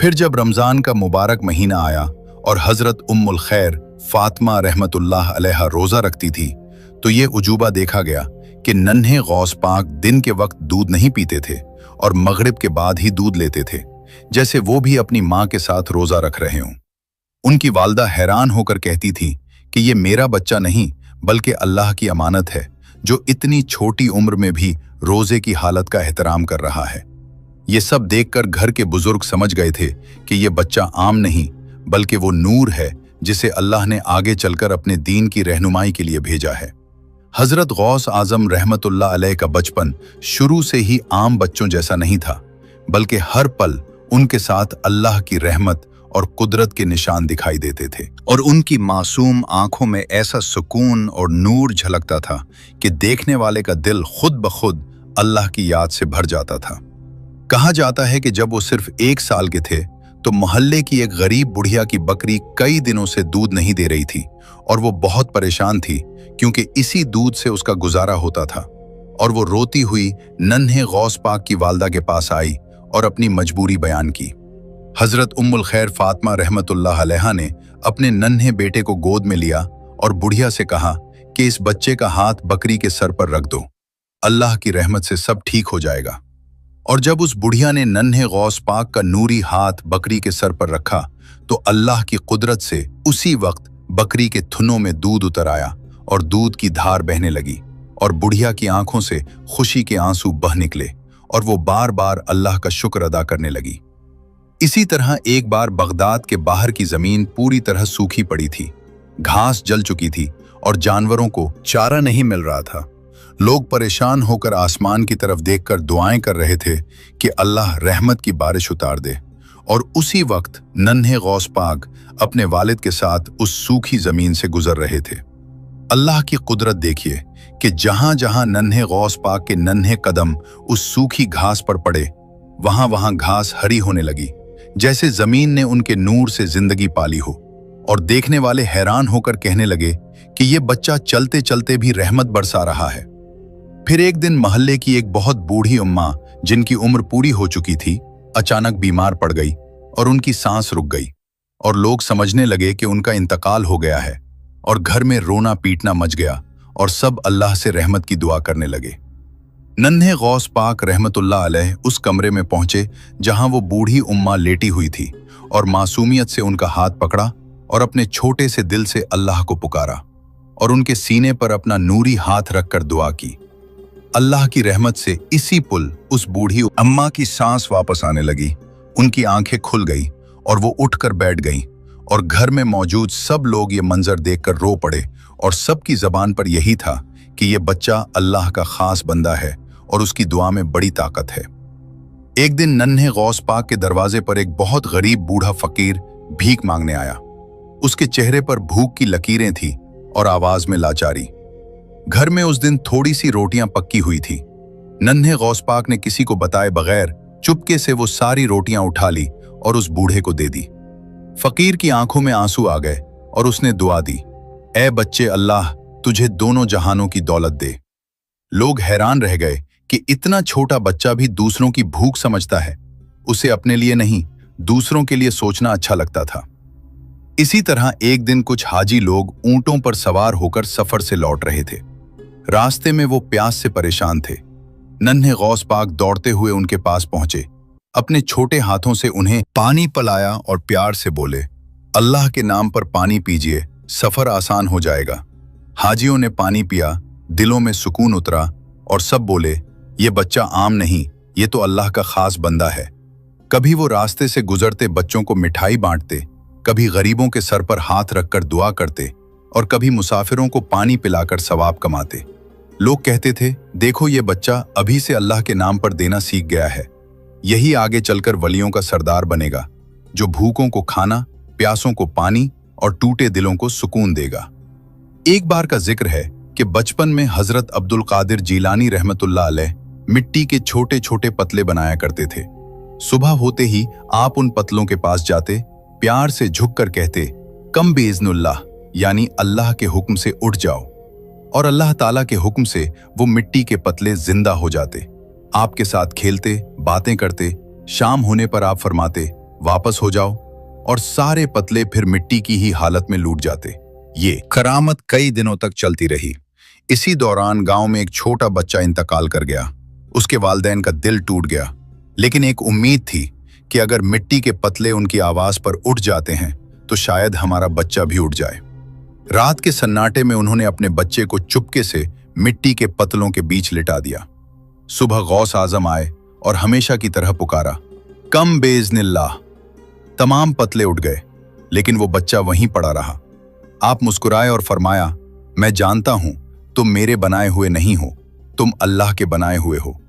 फिर जब रमज़ान का मुबारक महीना आया और हज़रत उम्मुल खैर फातिमा रहमतुल्लाह अलैहा रोज़ा रखती थी तो ये उजूबा देखा गया कि नन्हे गौस पाक दिन के वक्त दूध नहीं पीते थे और मगरिब के बाद ही दूध लेते थे, जैसे वो भी अपनी माँ के साथ रोज़ा रख रहे हों। उनकी वालदा हैरान होकर कहती थी कि ये मेरा बच्चा नहीं बल्कि अल्लाह की अमानत है जो इतनी छोटी उम्र में भी रोज़े की हालत का एहतराम कर रहा है। ये सब देखकर घर के बुजुर्ग समझ गए थे कि ये बच्चा आम नहीं बल्कि वो नूर है जिसे अल्लाह ने आगे चलकर अपने दीन की रहनुमाई के लिए भेजा है। हजरत गौस आजम रहमतुल्लाह अलैह का बचपन शुरू से ही आम बच्चों जैसा नहीं था, बल्कि हर पल उनके साथ अल्लाह की रहमत और कुदरत के निशान दिखाई देते थे और उनकी मासूम आंखों में ऐसा सुकून और नूर झलकता था कि देखने वाले का दिल खुद ब खुद अल्लाह की याद से भर जाता था। कहा जाता है कि जब वो सिर्फ 1 साल के थे तो मोहल्ले की एक गरीब बुढ़िया की बकरी कई दिनों से दूध नहीं दे रही थी और वो बहुत परेशान थी क्योंकि इसी दूध से उसका गुजारा होता था। और वो रोती हुई नन्हे गौस पाक की वालदा के पास आई और अपनी मजबूरी बयान की। हजरत उम्मुल खैर फातिमा रहमतुल्लाह अलैहा ने अपने नन्हे बेटे को गोद में लिया और बुढ़िया से कहा कि इस बच्चे का हाथ बकरी के सर पर रख दो, अल्लाह की रहमत से सब ठीक हो जाएगा। और जब उस बुढ़िया ने नन्हे गौस पाक का नूरी हाथ बकरी के सर पर रखा तो अल्लाह की कुदरत से उसी वक्त बकरी के थुनों में दूध उतर आया और दूध की धार बहने लगी और बुढ़िया की आंखों से खुशी के आंसू बह निकले और वो बार बार अल्लाह का शुक्र अदा करने लगी। इसी तरह एक बार बगदाद के बाहर की जमीन पूरी तरह सूखी पड़ी थी, घास जल चुकी थी और जानवरों को चारा नहीं मिल रहा था। लोग परेशान होकर आसमान की तरफ देखकर दुआएं कर रहे थे कि अल्लाह रहमत की बारिश उतार दे। और उसी वक्त नन्हे गौस पाक अपने वालिद के साथ उस सूखी जमीन से गुजर रहे थे। अल्लाह की कुदरत देखिए कि जहां जहां नन्हे गौस पाक के नन्हे कदम उस सूखी घास पर पड़े वहां वहां घास हरी होने लगी, जैसे जमीन ने उनके नूर से जिंदगी पाली हो। और देखने वाले हैरान होकर कहने लगे कि ये बच्चा चलते चलते भी रहमत बरसा रहा है। फिर एक दिन मोहल्ले की एक बहुत बूढ़ी उम्मा जिनकी उम्र पूरी हो चुकी थी अचानक बीमार पड़ गई और उनकी सांस रुक गई और लोग समझने लगे कि उनका इंतकाल हो गया है और घर में रोना पीटना मच गया और सब अल्लाह से रहमत की दुआ करने लगे। नन्हे गौस पाक रहमतुल्लाह अलैह उस कमरे में पहुंचे जहां वो बूढ़ी उम्मा लेटी हुई थी और मासूमियत से उनका हाथ पकड़ा और अपने छोटे से दिल से अल्लाह को पुकारा और उनके सीने पर अपना नूरी हाथ रखकर दुआ की। अल्लाह की रहमत से इसी पुल उस बूढ़ी अम्मा की सांस वापस आने लगी, उनकी आंखें खुल गई और वो उठकर बैठ गईं और घर में मौजूद सब लोग ये मंजर देखकर रो पड़े और सबकी जबान पर यही था कि ये बच्चा अल्लाह का खास बंदा है और उसकी दुआ में बड़ी ताकत है। एक दिन नन्हे गौस पाक के दरवाजे पर एक बहुत गरीब बूढ़ा फकीर भीख मांगने आया। उसके चेहरे पर भूख की लकीरें थी और आवाज में लाचारी। घर में उस दिन थोड़ी सी रोटियां पक्की हुई थी। नन्हे गौस पाक ने किसी को बताए बगैर चुपके से वो सारी रोटियां उठा ली और उस बूढ़े को दे दी। फकीर की आंखों में आंसू आ गए और उसने दुआ दी, ऐ बच्चे, अल्लाह तुझे दोनों जहानों की दौलत दे। लोग हैरान रह गए कि इतना छोटा बच्चा भी दूसरों की भूख समझता है। उसे अपने लिए नहीं, दूसरों के लिए सोचना अच्छा लगता था। इसी तरह एक दिन कुछ हाजी लोग ऊंटों पर सवार होकर सफर से लौट रहे थे। रास्ते में वो प्यास से परेशान थे। नन्हे गौस पाक दौड़ते हुए उनके पास पहुंचे, अपने छोटे हाथों से उन्हें पानी पिलाया और प्यार से बोले, अल्लाह के नाम पर पानी पीजिए, सफर आसान हो जाएगा। हाजियों ने पानी पिया, दिलों में सुकून उतरा और सब बोले, ये बच्चा आम नहीं, ये तो अल्लाह का खास बंदा है। कभी वो रास्ते से गुजरते बच्चों को मिठाई बांटते, कभी गरीबों के सर पर हाथ रखकर दुआ करते और कभी मुसाफिरों को पानी पिलाकर सवाब कमाते। लोग कहते थे, देखो ये बच्चा अभी से अल्लाह के नाम पर देना सीख गया है, यही आगे चलकर वलियों का सरदार बनेगा, जो भूखों को खाना, प्यासों को पानी और टूटे दिलों को सुकून देगा। एक बार का जिक्र है कि बचपन में हजरत अब्दुल कादिर जीलानी रहमतुल्लाह अलैह मिट्टी के छोटे छोटे पतले बनाया करते थे। सुबह होते ही आप उन पतलों के पास जाते, प्यार से झुककर कहते, कम बेइज़्नुल्लाह, यानी अल्लाह के हुक्म से उठ जाओ, और अल्लाह ताला के हुक्म से वो मिट्टी के पतले जिंदा हो जाते। आपके साथ खेलते, बातें करते। शाम होने पर आप फरमाते, वापस हो जाओ, और सारे पतले फिर मिट्टी की ही हालत में लूट जाते। ये करामत कई दिनों तक चलती रही। इसी दौरान गांव में एक छोटा बच्चा इंतकाल कर गया। उसके वालिदैन का दिल टूट गया, लेकिन एक उम्मीद थी कि अगर मिट्टी के पतले उनकी आवाज पर उठ जाते हैं तो शायद हमारा बच्चा भी उठ जाए। रात के सन्नाटे में उन्होंने अपने बच्चे को चुपके से मिट्टी के पतलों के बीच लिटा दिया। सुबह गौस आजम आए और हमेशा की तरह पुकारा, कम बेइज़्निल्लाह। तमाम पतले उठ गए, लेकिन वो बच्चा वहीं पड़ा रहा। आप मुस्कुराए और फरमाया, मैं जानता हूं तुम मेरे बनाए हुए नहीं हो, तुम अल्लाह के बनाए हुए हो,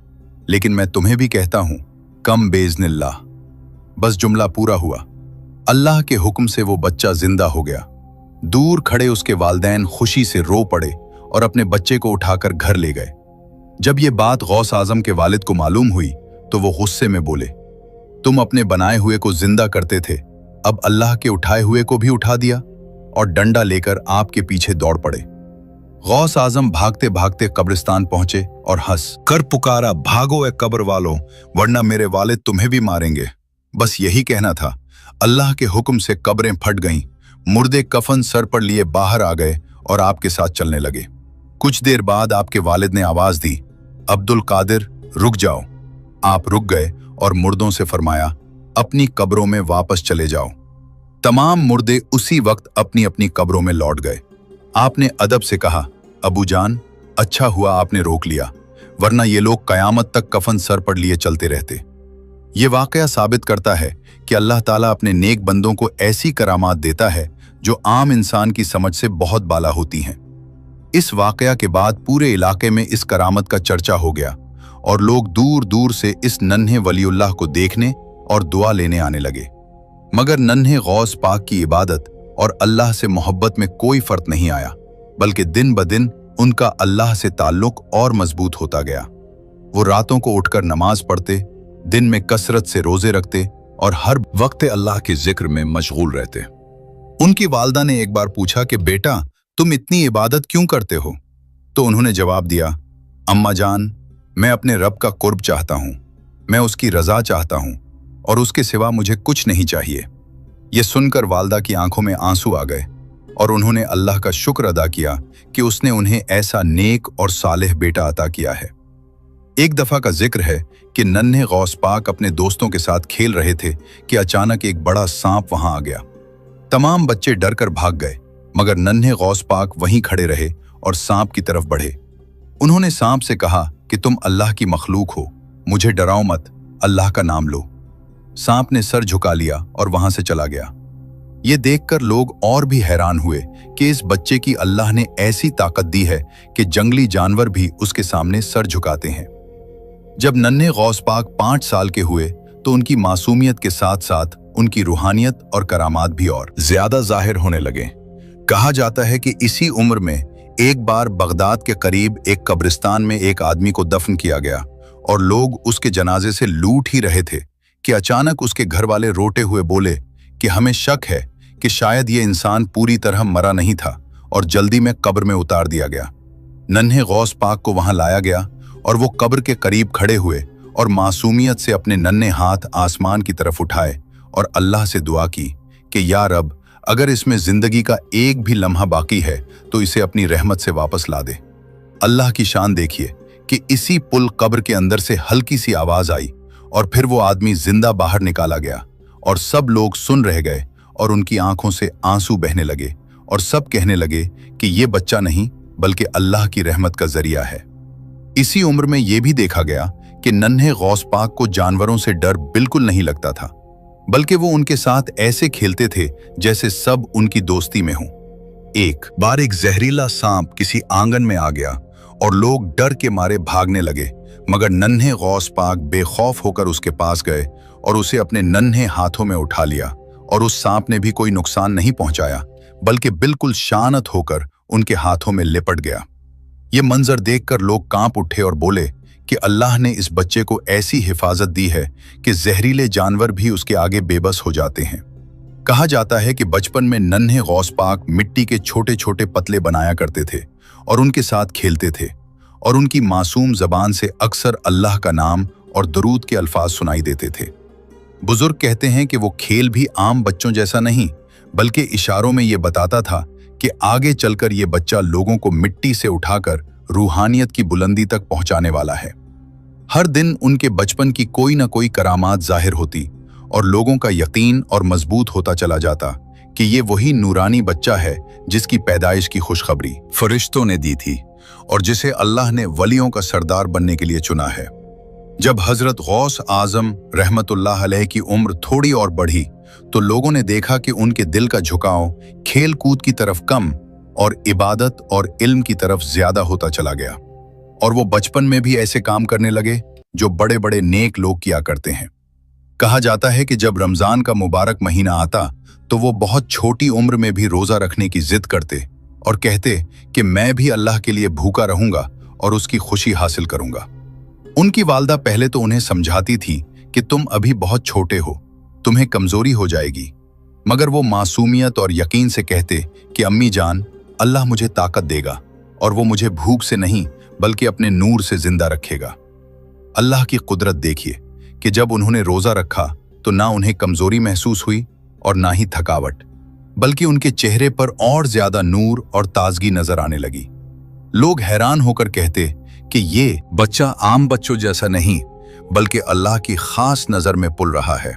लेकिन मैं तुम्हें भी कहता हूं, कम बेइज़्निल्लाह। बस जुमला पूरा हुआ। अल्लाह के हुक्म से वो बच्चा जिंदा हो गया। दूर खड़े उसके वालिदैन खुशी से रो पड़े और अपने बच्चे को उठाकर घर ले गए। जब ये बात गौस आजम के वालिद को मालूम हुई तो वो गुस्से में बोले, तुम अपने बनाए हुए को जिंदा करते थे, अब अल्लाह के उठाए हुए को भी उठा दिया, और डंडा लेकर आपके पीछे दौड़ पड़े। गौस आजम भागते भागते कब्रिस्तान पहुंचे और हंस कर पुकारा, भागो ए कब्र वालों, वरना मेरे वालिद तुम्हें भी मारेंगे। बस यही कहना था। अल्लाह के हुक्म से कब्रें फट गईं, मुर्दे कफन सर पर लिए बाहर आ गए और आपके साथ चलने लगे। कुछ देर बाद आपके वालिद ने आवाज दी, अब्दुल कादिर रुक जाओ। आप रुक गए और मुर्दों से फरमाया, अपनी कब्रों में वापस चले जाओ। तमाम मुर्दे उसी वक्त अपनी अपनी कब्रों में लौट गए। आपने अदब से कहा, अबू जान, अच्छा हुआ आपने रोक लिया, वरना ये लोग कयामत तक कफन सर पर लिए चलते रहते। ये वाकया साबित करता है कि अल्लाह ताला अपने नेक बंदों को ऐसी करामात देता है जो आम इंसान की समझ से बहुत बाला होती हैं। इस वाकया के बाद पूरे इलाके में इस करामत का चर्चा हो गया और लोग दूर दूर से इस नन्हे वलीउल्लाह को देखने और दुआ लेने आने लगे। मगर नन्हे गौस पाक की इबादत और अल्लाह से मोहब्बत में कोई फर्क नहीं आया, बल्कि दिन ब दिन उनका अल्लाह से ताल्लुक और मजबूत होता गया। वो रातों को उठकर नमाज पढ़ते, दिन में कसरत से रोजे रखते और हर वक्त अल्लाह के जिक्र में मशगूल रहते। उनकी वालदा ने एक बार पूछा कि बेटा, तुम इतनी इबादत क्यों करते हो? तो उन्होंने जवाब दिया, अम्मा जान, मैं अपने रब का कुर्ब चाहता हूँ, मैं उसकी रजा चाहता हूँ और उसके सिवा मुझे कुछ नहीं चाहिए। ये सुनकर वालदा की आंखों में आंसू आ गए और उन्होंने अल्लाह का शुक्र अदा किया कि उसने उन्हें ऐसा नेक और सालेह बेटा अता किया है। एक दफा का जिक्र है कि नन्हे गौस पाक अपने दोस्तों के साथ खेल रहे थे कि अचानक एक बड़ा सांप वहां आ गया। तमाम बच्चे डर कर भाग गए, मगर नन्हे गौस पाक वहीं खड़े रहे और सांप की तरफ बढ़े। उन्होंने सांप से कहा कि तुम अल्लाह की मखलूक हो, मुझे डराओ मत, अल्लाह का नाम लो। सांप ने सर झुका लिया और वहां से चला गया। ये देखकर लोग और भी हैरान हुए कि इस बच्चे की अल्लाह ने ऐसी ताकत दी है कि जंगली जानवर भी उसके सामने सर झुकाते हैं। जब नन्हे गौस पाक 5 साल के हुए तो उनकी मासूमियत के साथ साथ उनकी रूहानियत और करामात भी और ज्यादा जाहिर होने लगे। कहा जाता है कि इसी उम्र में एक बार बगदाद के करीब एक कब्रिस्तान में एक आदमी को दफन किया गया और लोग उसके जनाजे से लूट ही रहे थे कि अचानक उसके घर वाले रोते हुए बोले कि हमें शक है कि शायद ये इंसान पूरी तरह मरा नहीं था और जल्दी में कब्र में उतार दिया गया। नन्हे गौस पाक को वहां लाया गया और वो कब्र के करीब खड़े हुए और मासूमियत से अपने नन्हे हाथ आसमान की तरफ उठाए और अल्लाह से दुआ की कि या रब, अगर इसमें जिंदगी का एक भी लम्हा बाकी है तो इसे अपनी रहमत से वापस ला दे। अल्लाह की शान देखिए कि इसी पुल कब्र के अंदर से हल्की सी आवाज आई और फिर वो आदमी जिंदा बाहर निकाला गया और सब लोग सुन रह गए और उनकी आंखों से आंसू बहने लगे और सब कहने लगे कि ये बच्चा नहीं बल्कि अल्लाह की रहमत का जरिया है। इसी उम्र में यह भी देखा गया कि नन्हे गौस पाक को जानवरों से डर बिल्कुल नहीं लगता था, बल्कि वो उनके साथ ऐसे खेलते थे जैसे सब उनकी दोस्ती में हों। एक बार एक जहरीला सांप किसी आंगन में आ गया और लोग डर के मारे भागने लगे, मगर नन्हे गौस पाक बेखौफ होकर उसके पास गए और उसे अपने नन्हे हाथों में उठा लिया और उस सांप ने भी कोई नुकसान नहीं पहुंचाया, बल्कि बिल्कुल शांत होकर उनके हाथों में लिपट गया। ये मंजर देखकर लोग कांप उठे और बोले कि अल्लाह ने इस बच्चे को ऐसी हिफाजत दी है कि जहरीले जानवर भी उसके आगे बेबस हो जाते हैं। कहा जाता है कि बचपन में नन्हे गौस पाक मिट्टी के छोटे छोटे पतले बनाया करते थे और उनके साथ खेलते थे और उनकी मासूम जबान से अक्सर अल्लाह का नाम और दरूद के अल्फाज सुनाई देते थे। बुजुर्ग कहते हैं कि वो खेल भी आम बच्चों जैसा नहीं, बल्कि इशारों में ये बताता था कि आगे चलकर ये बच्चा लोगों को मिट्टी से उठाकर रूहानियत की बुलंदी तक पहुंचाने वाला है। हर दिन उनके बचपन की कोई न कोई करामात जाहिर होती और लोगों का यकीन और मजबूत होता चला जाता कि ये वही नूरानी बच्चा है जिसकी पैदाइश की खुशखबरी फरिश्तों ने दी थी और जिसे अल्लाह ने वलियों का सरदार बनने के लिए चुना है। जब हजरत गौस आजम रहमतुल्लाह अलैह की उम्र थोड़ी और बढ़ी तो लोगों ने देखा कि उनके दिल का झुकाव खेल कूद की तरफ कम और इबादत और इल्म की तरफ ज्यादा होता चला गया और वो बचपन में भी ऐसे काम करने लगे जो बड़े बड़े नेक लोग किया करते हैं। कहा जाता है कि जब रमजान का मुबारक महीना आता तो वो बहुत छोटी उम्र में भी रोजा रखने की जिद करते और कहते कि मैं भी अल्लाह के लिए भूखा रहूंगा और उसकी खुशी हासिल करूंगा। उनकी वालदा पहले तो उन्हें समझाती थी कि तुम अभी बहुत छोटे हो, तुम्हें कमजोरी हो जाएगी, मगर वो मासूमियत और यकीन से कहते कि अम्मी जान, अल्लाह मुझे ताकत देगा और वो मुझे भूख से नहीं बल्कि अपने नूर से जिंदा रखेगा। अल्लाह की कुदरत देखिए कि जब उन्होंने रोजा रखा तो ना उन्हें कमजोरी महसूस हुई और ना ही थकावट, बल्कि उनके चेहरे पर और ज्यादा नूर और ताजगी नजर आने लगी। लोग हैरान होकर कहते कि ये बच्चा आम बच्चों जैसा नहीं बल्कि अल्लाह की खास नजर में पुल रहा है।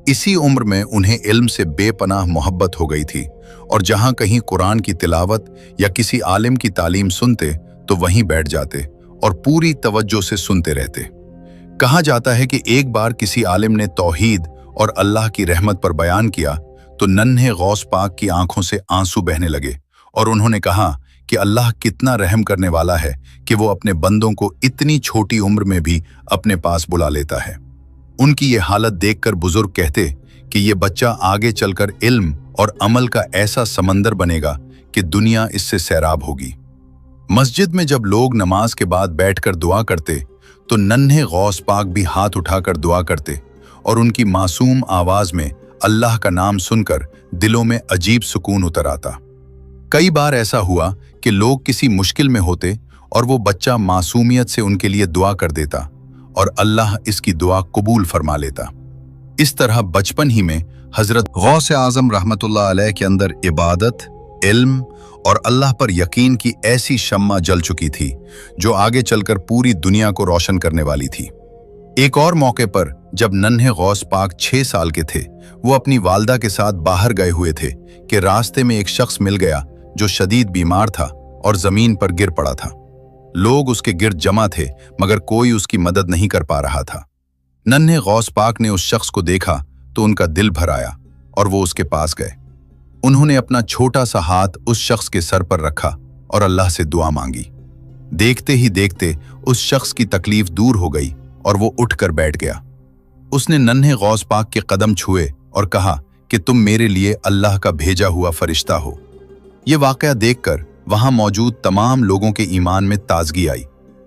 इसी उम्र में उन्हें इल्म से बेपनाह मोहब्बत हो गई थी और जहां कहीं कुरान की तिलावत या किसी आलिम की तालीम सुनते तो वहीं बैठ जाते और पूरी तवज्जो से सुनते रहते। कहा जाता है कि एक बार किसी आलिम ने तौहीद और अल्लाह की रहमत पर बयान किया तो नन्हे गौस पाक की आंखों से आंसू बहने लगे और उन्होंने कहा कि अल्लाह कितना रहम करने वाला है कि वो अपने बंदों को इतनी छोटी उम्र में भी अपने पास बुला लेता है। उनकी ये हालत देखकर बुजुर्ग कहते कि ये बच्चा आगे चलकर इल्म और अमल का ऐसा समंदर बनेगा कि दुनिया इससे सैराब होगी। मस्जिद में जब लोग नमाज के बाद बैठकर दुआ करते तो नन्हे गौस पाक भी हाथ उठाकर दुआ करते और उनकी मासूम आवाज में अल्लाह का नाम सुनकर दिलों में अजीब सुकून उतर आता। कई बार ऐसा हुआ कि लोग किसी मुश्किल में होते और वो बच्चा मासूमियत से उनके लिए दुआ कर देता और अल्लाह इसकी दुआ कबूल फरमा लेता। इस तरह बचपन ही में हजरत गौस आजम रहमतुल्लाह अलैह के अंदर इबादत, इल्म और अल्लाह पर यकीन की ऐसी शम्मा जल चुकी थी जो आगे चलकर पूरी दुनिया को रोशन करने वाली थी। एक और मौके पर जब नन्हे गौस पाक 6 साल के थे, वो अपनी वालदा के साथ बाहर गए हुए थे कि रास्ते में एक शख्स मिल गया जो शदीद बीमार था और जमीन पर गिर पड़ा था। लोग उसके गिर्द जमा थे मगर कोई उसकी मदद नहीं कर पा रहा था। नन्हे गौस पाक ने उस शख्स को देखा तो उनका दिल भर आया और वो उसके पास गए। उन्होंने अपना छोटा सा हाथ उस शख्स के सर पर रखा और अल्लाह से दुआ मांगी। देखते ही देखते उस शख्स की तकलीफ दूर हो गई और वो उठकर बैठ गया। उसने नन्हे गौस पाक के कदम छुए और कहा कि तुम मेरे लिए अल्लाह का भेजा हुआ फरिश्ता हो। ये वाकया देखकर वहां मौजूद तमाम लोगों के ईमान में ताजगी आई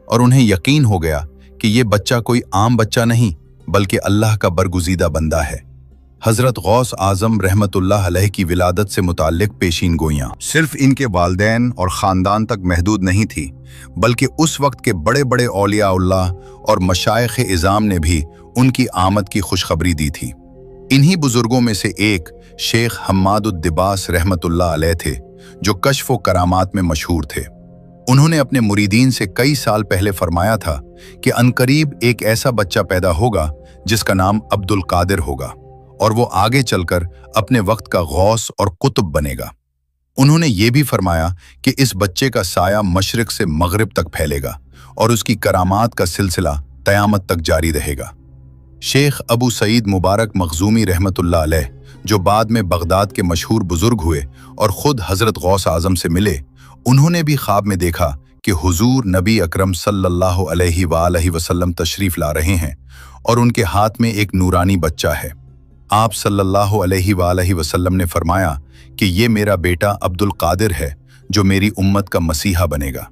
और उन्हें यकीन हो गया कि ये बच्चा कोई आम बच्चा नहीं बल्कि अल्लाह का बरगुज़ीदा बंदा है। हजरत गौस आजम रहमतुल्लाह अलैह की विलादत से मुताल्लिक पेशीन गोइयां सिर्फ इनके वालिदैन और ख़ानदान तक महदूद नहीं थी, बल्कि उस वक्त के बड़े बड़े औलिया-उल्लाह और मशाइख़ इज़ाम ने भी उनकी आमद की खुशखबरी दी थी। इन्हीं बुजुर्गों में से एक शेख हम्मादुद्दिबास रहमतुल्लाह अलैह थे जो कश्फ व करामात में मशहूर थे। उन्होंने अपने मुरीदीन से कई साल पहले फरमाया था कि अनकरीब एक ऐसा बच्चा पैदा होगा जिसका नाम अब्दुल कादिर होगा और वो आगे चलकर अपने वक्त का गौस और कुतुब बनेगा। उन्होंने ये भी फरमाया कि इस बच्चे का साया मशरिक से मगरिब तक फैलेगा और उसकी करामात का सिलसिला क़यामत तक जारी रहेगा। शेख अबू सईद मुबारक मखजूमी रहमतुल्लाह अलैह, जो बाद में बगदाद के मशहूर बुजुर्ग हुए और खुद हजरत गौस आजम से मिले, उन्होंने भी ख्वाब में देखा कि हुजूर नबी अकरम सल्लल्लाहु अलैहि वसल्लम तशरीफ ला रहे हैं और उनके हाथ में एक नूरानी बच्चा है। आप सल्लल्लाहु अलैहि वसल्लम ने फरमाया कि ये मेरा बेटा अब्दुल कादिर है जो मेरी उम्मत का मसीहा बनेगा।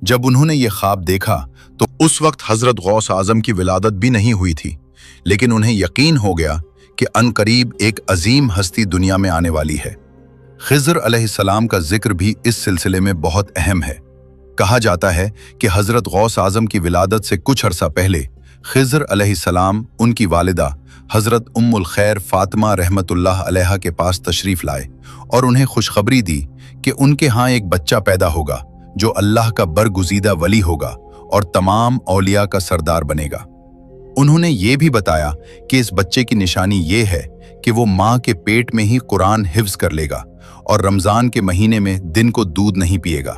जब उन्होंने ये ख्वाब देखा तो उस वक्त हजरत गौस आजम की विलादत भी नहीं हुई थी, लेकिन उन्हें यकीन हो गया कि अनकरीब एक अजीम हस्ती दुनिया में आने वाली है। खिज़र अलैहिस्सलाम का जिक्र भी इस सिलसिले में बहुत अहम है। कहा जाता है कि हजरत गौस आजम की विलादत से कुछ अरसा पहले खिज़र अलैहिस्सलाम उनकी वालिदा हजरत उम्मुल खैर फातिमा रहमतुल्लाह अलैहा के पास तशरीफ लाए और उन्हें खुशखबरी दी कि उनके यहाँ एक बच्चा पैदा होगा जो अल्लाह का बरगुज़ीदा वली होगा और तमाम औलिया का सरदार बनेगा। उन्होंने ये भी बताया कि इस बच्चे की निशानी ये है कि वो माँ के पेट में ही कुरान हिफ्ज कर लेगा और रमज़ान के महीने में दिन को दूध नहीं पिएगा।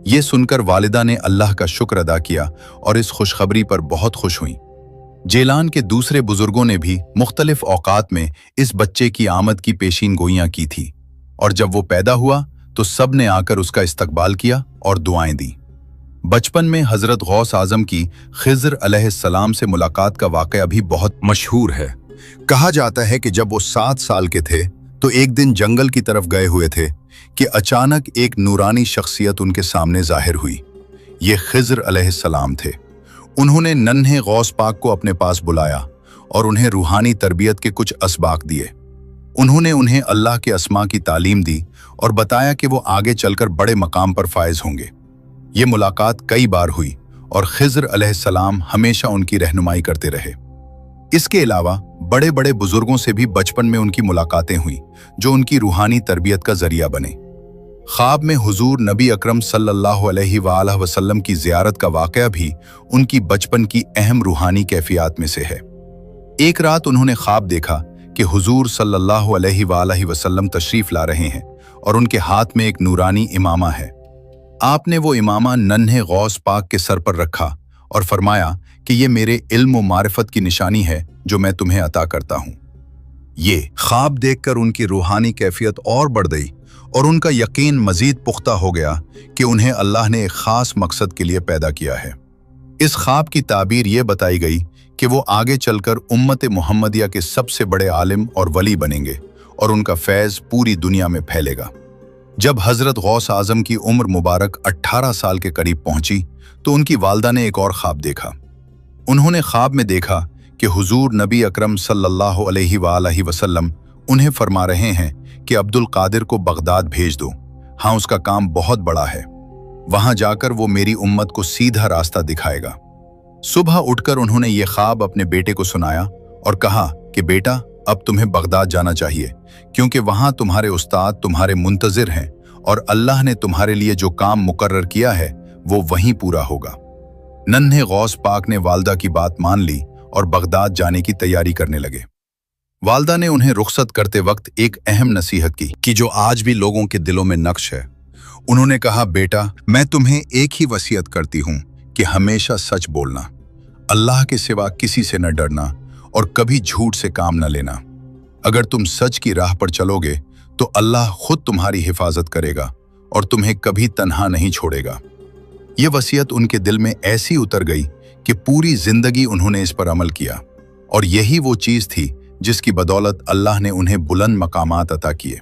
ये सुनकर वालिदा ने अल्लाह का शुक्र अदा किया और इस खुशखबरी पर बहुत खुश हुई। जेलान के दूसरे बुजुर्गों ने भी मुख्तलिफ औकात में इस बच्चे की आमद की पेशीन गोइयां की थी और जब वो पैदा हुआ तो सब ने आकर उसका इस्तकबाल किया और दुआएं दी। बचपन में हजरत गौस आजम की खिज़र अलैहिस्सलाम से मुलाकात का वाक़या भी बहुत मशहूर है। कहा जाता है कि जब वो 7 साल के थे तो एक दिन जंगल की तरफ गए हुए थे कि अचानक एक नूरानी शख्सियत उनके सामने जाहिर हुई। ये खिज़र अलैहिस्सलाम थे। उन्होंने नन्हे गौस पाक को अपने पास बुलाया और उन्हें रूहानी तरबियत के कुछ असबाक दिए। उन्होंने उन्हें अल्लाह के अस्मा की तालीम दी और बताया कि वो आगे चलकर बड़े मकाम पर फायज होंगे। ये मुलाकात कई बार हुई और खिज़र अलैहिस्सलाम हमेशा उनकी रहनुमाई करते रहे। इसके अलावा बड़े बड़े बुजुर्गों से भी बचपन में उनकी मुलाकातें हुई जो उनकी रूहानी तरबियत का जरिया बने। ख्वाब में हुजूर नबी अकरम सल्लल्लाहु अलैहि वसल्लम की ज़ियारत का वाक़या भी उनकी बचपन की अहम रूहानी कैफियत में से है। एक रात उन्होंने ख्वाब देखा कि हुजूर सल्लल्लाहु अलैहि वसल्लम तशरीफ ला रहे हैं और उनके हाथ में एक नूरानी इमामा है। आपने वो इमामा नन्हे गौस पाक के सर पर रखा और फरमाया कि ये मेरे इल्म व मारिफत की निशानी है जो मैं तुम्हें अता करता हूँ। ये ख्वाब देखकर उनकी रूहानी कैफियत और बढ़ गई और उनका यकीन मजीद पुख्ता हो गया कि उन्हें अल्लाह ने एक ख़ास मकसद के लिए पैदा किया है। इस ख्वाब की ताबीर ये बताई गई कि वो आगे चलकर उम्मत मुहम्मदिया के सबसे बड़े आलिम और वली बनेंगे और उनका फैज़ पूरी दुनिया में फैलेगा। जब हजरत गौस आजम की उम्र मुबारक 18 साल के करीब पहुंची तो उनकी वालदा ने एक और ख्वाब देखा। उन्होंने ख्वाब में देखा कि हुजूर नबी अकरम सल्लल्लाहु अलैहि वसल्लम उन्हें फरमा रहे हैं कि अब्दुल कादिर को बगदाद भेज दो। हाँ, उसका काम बहुत बड़ा है, वहां जाकर वो मेरी उम्मत को सीधा रास्ता दिखाएगा। सुबह उठकर उन्होंने ये ख्वाब अपने बेटे को सुनाया और कहा कि बेटा, अब तुम्हें बगदाद जाना चाहिए क्योंकि वहां तुम्हारे उस्ताद तुम्हारे मुंतजिर हैं और अल्लाह ने तुम्हारे लिए जो काम मुकर्रर किया है वो वहीं पूरा होगा। नन्हे गौस पाक ने वालदा की बात मान ली और बगदाद जाने की तैयारी करने लगे। वालदा ने उन्हें रुखसत करते वक्त एक अहम नसीहत की कि जो आज भी लोगों के दिलों में नक्श है। उन्होंने कहा, बेटा, मैं तुम्हें एक ही वसीयत करती हूँ कि हमेशा सच बोलना, अल्लाह के सिवा किसी से न डरना और कभी झूठ से काम न लेना। अगर तुम सच की राह पर चलोगे तो अल्लाह खुद तुम्हारी हिफाजत करेगा और तुम्हें कभी तन्हा नहीं छोड़ेगा। ये वसीयत उनके दिल में ऐसी उतर गई कि पूरी जिंदगी उन्होंने इस पर अमल किया, और यही वो चीज थी जिसकी बदौलत अल्लाह ने उन्हें बुलंद मकामात अता किए।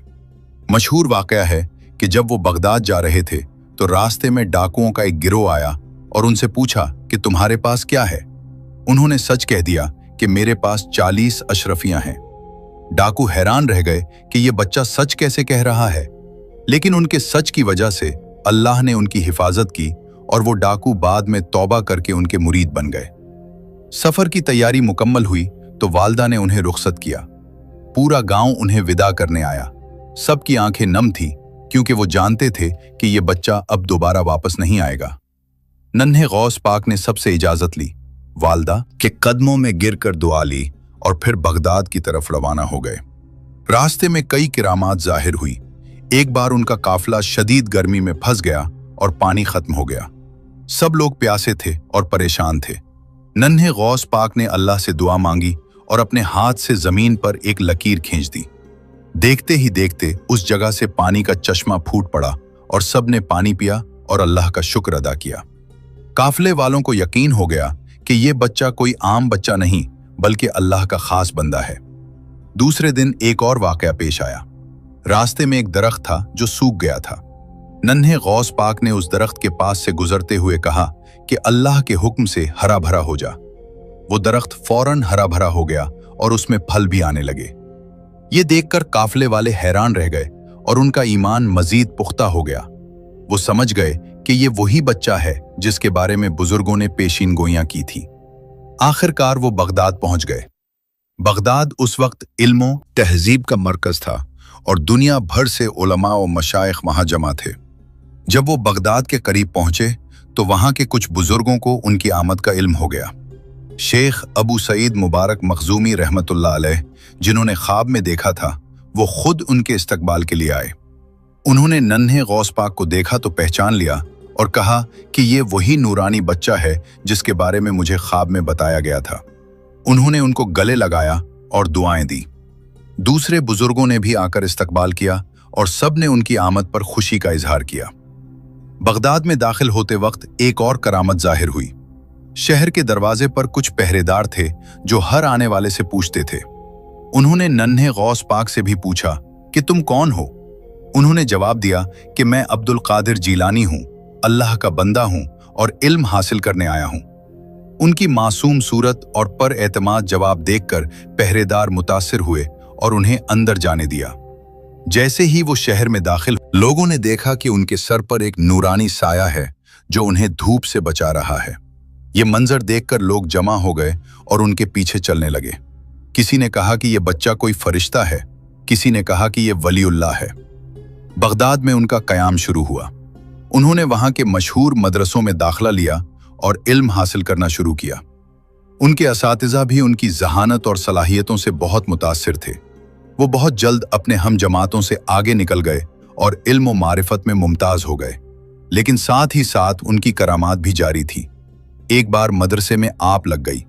मशहूर वाकया है कि जब वो बगदाद जा रहे थे तो रास्ते में डाकुओं का एक गिरोह आया और उनसे पूछा कि तुम्हारे पास क्या है। उन्होंने सच कह दिया कि मेरे पास 40 अशरफियां हैं। डाकू हैरान रह गए कि ये बच्चा सच कैसे कह रहा है, लेकिन उनके सच की वजह से अल्लाह ने उनकी हिफाजत की और वो डाकू बाद में तौबा करके उनके मुरीद बन गए। सफर की तैयारी मुकम्मल हुई तो वालदा ने उन्हें रुखसत किया। पूरा गांव उन्हें विदा करने आया। सबकी आंखें नम थी क्योंकि वो जानते थे कि ये बच्चा अब दोबारा वापस नहीं आएगा। नन्हे गौस पाक ने सबसे इजाजत ली, वालदा के कदमों में गिरकर दुआ ली और फिर बगदाद की तरफ रवाना हो गए। रास्ते में कई किरामात जाहिर हुई। एक बार उनका काफिला शदीद गर्मी में फंस गया और पानी खत्म हो गया। सब लोग प्यासे थे और परेशान थे। नन्हे गौस पाक ने अल्लाह से दुआ मांगी और अपने हाथ से जमीन पर एक लकीर खींच दी। देखते ही देखते उस जगह से पानी का चश्मा फूट पड़ा और सब ने पानी पिया और अल्लाह का शुक्र अदा किया। काफिले वालों को यकीन हो गया कि ये बच्चा कोई आम बच्चा नहीं बल्कि अल्लाह का खास बंदा है। दूसरे दिन एक और वाकया पेश आया। रास्ते में एक दरख्त था जो सूख गया था। नन्हे गौस पाक ने उस दरख्त के पास से गुजरते हुए कहा कि अल्लाह के हुक्म से हरा भरा हो जा। वो दरख्त फौरन हरा भरा हो गया और उसमें फल भी आने लगे। ये देखकर काफिले वाले हैरान रह गए और उनका ईमान मजीद पुख्ता हो गया। वो समझ गए कि ये वही बच्चा है जिसके बारे में बुजुर्गों ने पेशीन गोइयां की थी। आखिरकार वो बगदाद पहुंच गए। बगदाद उस वक्त इल्मो तहजीब का मरकज था और दुनिया भर से उलमा और मशाइख वहां जमा थे। जब वो बगदाद के करीब पहुंचे तो वहां के कुछ बुजुर्गों को उनकी आमद का इल्म हो गया। शेख अबू सईद मुबारक मखजूमी रहमतुल्लाह अलैह, जिन्होंने ख्वाब में देखा था, वो खुद उनके इस्तकबाल के लिए आए। उन्होंने नन्हे गौस पाक को देखा तो पहचान लिया और कहा कि ये वही नूरानी बच्चा है जिसके बारे में मुझे ख्वाब में बताया गया था। उन्होंने उनको गले लगाया और दुआएं दी। दूसरे बुजुर्गों ने भी आकर इस्तकबाल किया और सब ने उनकी आमद पर खुशी का इजहार किया। बगदाद में दाखिल होते वक्त एक और करामत जाहिर हुई। शहर के दरवाजे पर कुछ पहरेदार थे जो हर आने वाले से पूछते थे। उन्होंने नन्हे गौस पाक से भी पूछा कि तुम कौन हो। उन्होंने जवाब दिया कि मैं अब्दुल कादिर जीलानी हूँ, अल्लाह का बंदा हूँ और इल्म हासिल करने आया हूँ। उनकी मासूम सूरत और पर एतमाद जवाब देखकर पहरेदार मुतासिर हुए और उन्हें अंदर जाने दिया। जैसे ही वो शहर में दाखिल, लोगों ने देखा कि उनके सर पर एक नूरानी साया है जो उन्हें धूप से बचा रहा है। ये मंजर देखकर लोग जमा हो गए और उनके पीछे चलने लगे। किसी ने कहा कि ये बच्चा कोई फरिश्ता है, किसी ने कहा कि ये वलीउल्लाह है। बगदाद में उनका कयाम शुरू हुआ। उन्होंने वहां के मशहूर मदरसों में दाखिला लिया और इल्म हासिल करना शुरू किया। उनके असातिज़ा भी उनकी जहानत और सलाहियतों से बहुत मुतासिर थे। वो बहुत जल्द अपने हम जमातों से आगे निकल गए और इल्म और मारिफत में मुमताज हो गए। लेकिन साथ ही साथ उनकी करामात भी जारी थी। एक बार मदरसे में आग लग गई।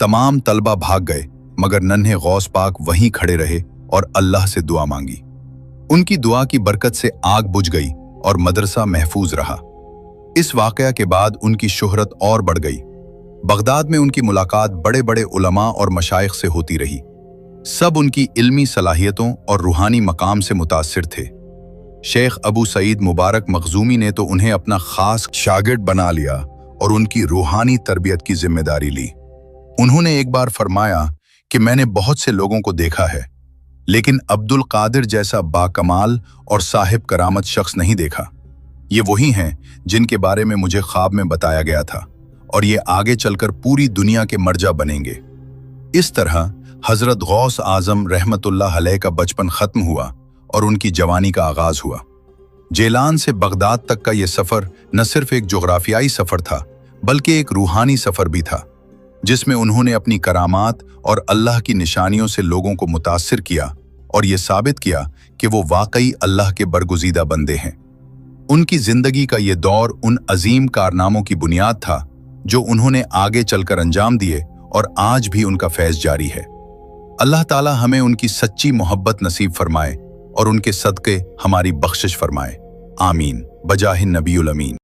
तमाम तलबा भाग गए, मगर नन्हे गौस पाक वहीं खड़े रहे और अल्लाह से दुआ मांगी। उनकी दुआ की बरकत से आग बुझ गई और मदरसा महफूज रहा। इस वाकया के बाद उनकी शोहरत और बढ़ गई। बगदाद में उनकी मुलाकात बड़े बड़े उलमा और मशाइख से होती रही। सब उनकी इल्मी सलाहियतों और रूहानी मकाम से मुतासिर थे। शेख अबू सईद मुबारक मखजूमी ने तो उन्हें अपना खास शागिर्द बना लिया और उनकी रूहानी तरबियत की जिम्मेदारी ली। उन्होंने एक बार फरमाया कि मैंने बहुत से लोगों को देखा है, लेकिन अब्दुल कादिर जैसा बाकमाल और साहिब करामत शख्स नहीं देखा। ये वही हैं जिनके बारे में मुझे ख्वाब में बताया गया था और ये आगे चलकर पूरी दुनिया के मर्जा बनेंगे। इस तरह हजरत गौस आजम रहमतुल्लाह अलैह का बचपन खत्म हुआ और उनकी जवानी का आगाज हुआ। जेलान से बगदाद तक का ये सफ़र न सिर्फ एक जोग्राफियाई सफ़र था बल्कि एक रूहानी सफ़र भी था, जिसमें उन्होंने अपनी करामात और अल्लाह की निशानियों से लोगों को मुतासिर किया और ये साबित किया कि वो वाकई अल्लाह के बरगुज़ीदा बंदे हैं। उनकी ज़िंदगी का ये दौर उन अजीम कारनामों की बुनियाद था जो उन्होंने आगे चलकर अंजाम दिए और आज भी उनका फैज़ जारी है। अल्लाह ताला हमें उनकी सच्ची मोहब्बत नसीब फरमाए और उनके सदक़े हमारी बख्शिश फरमाए। आमीन बजाहिन नबीउल अमीन।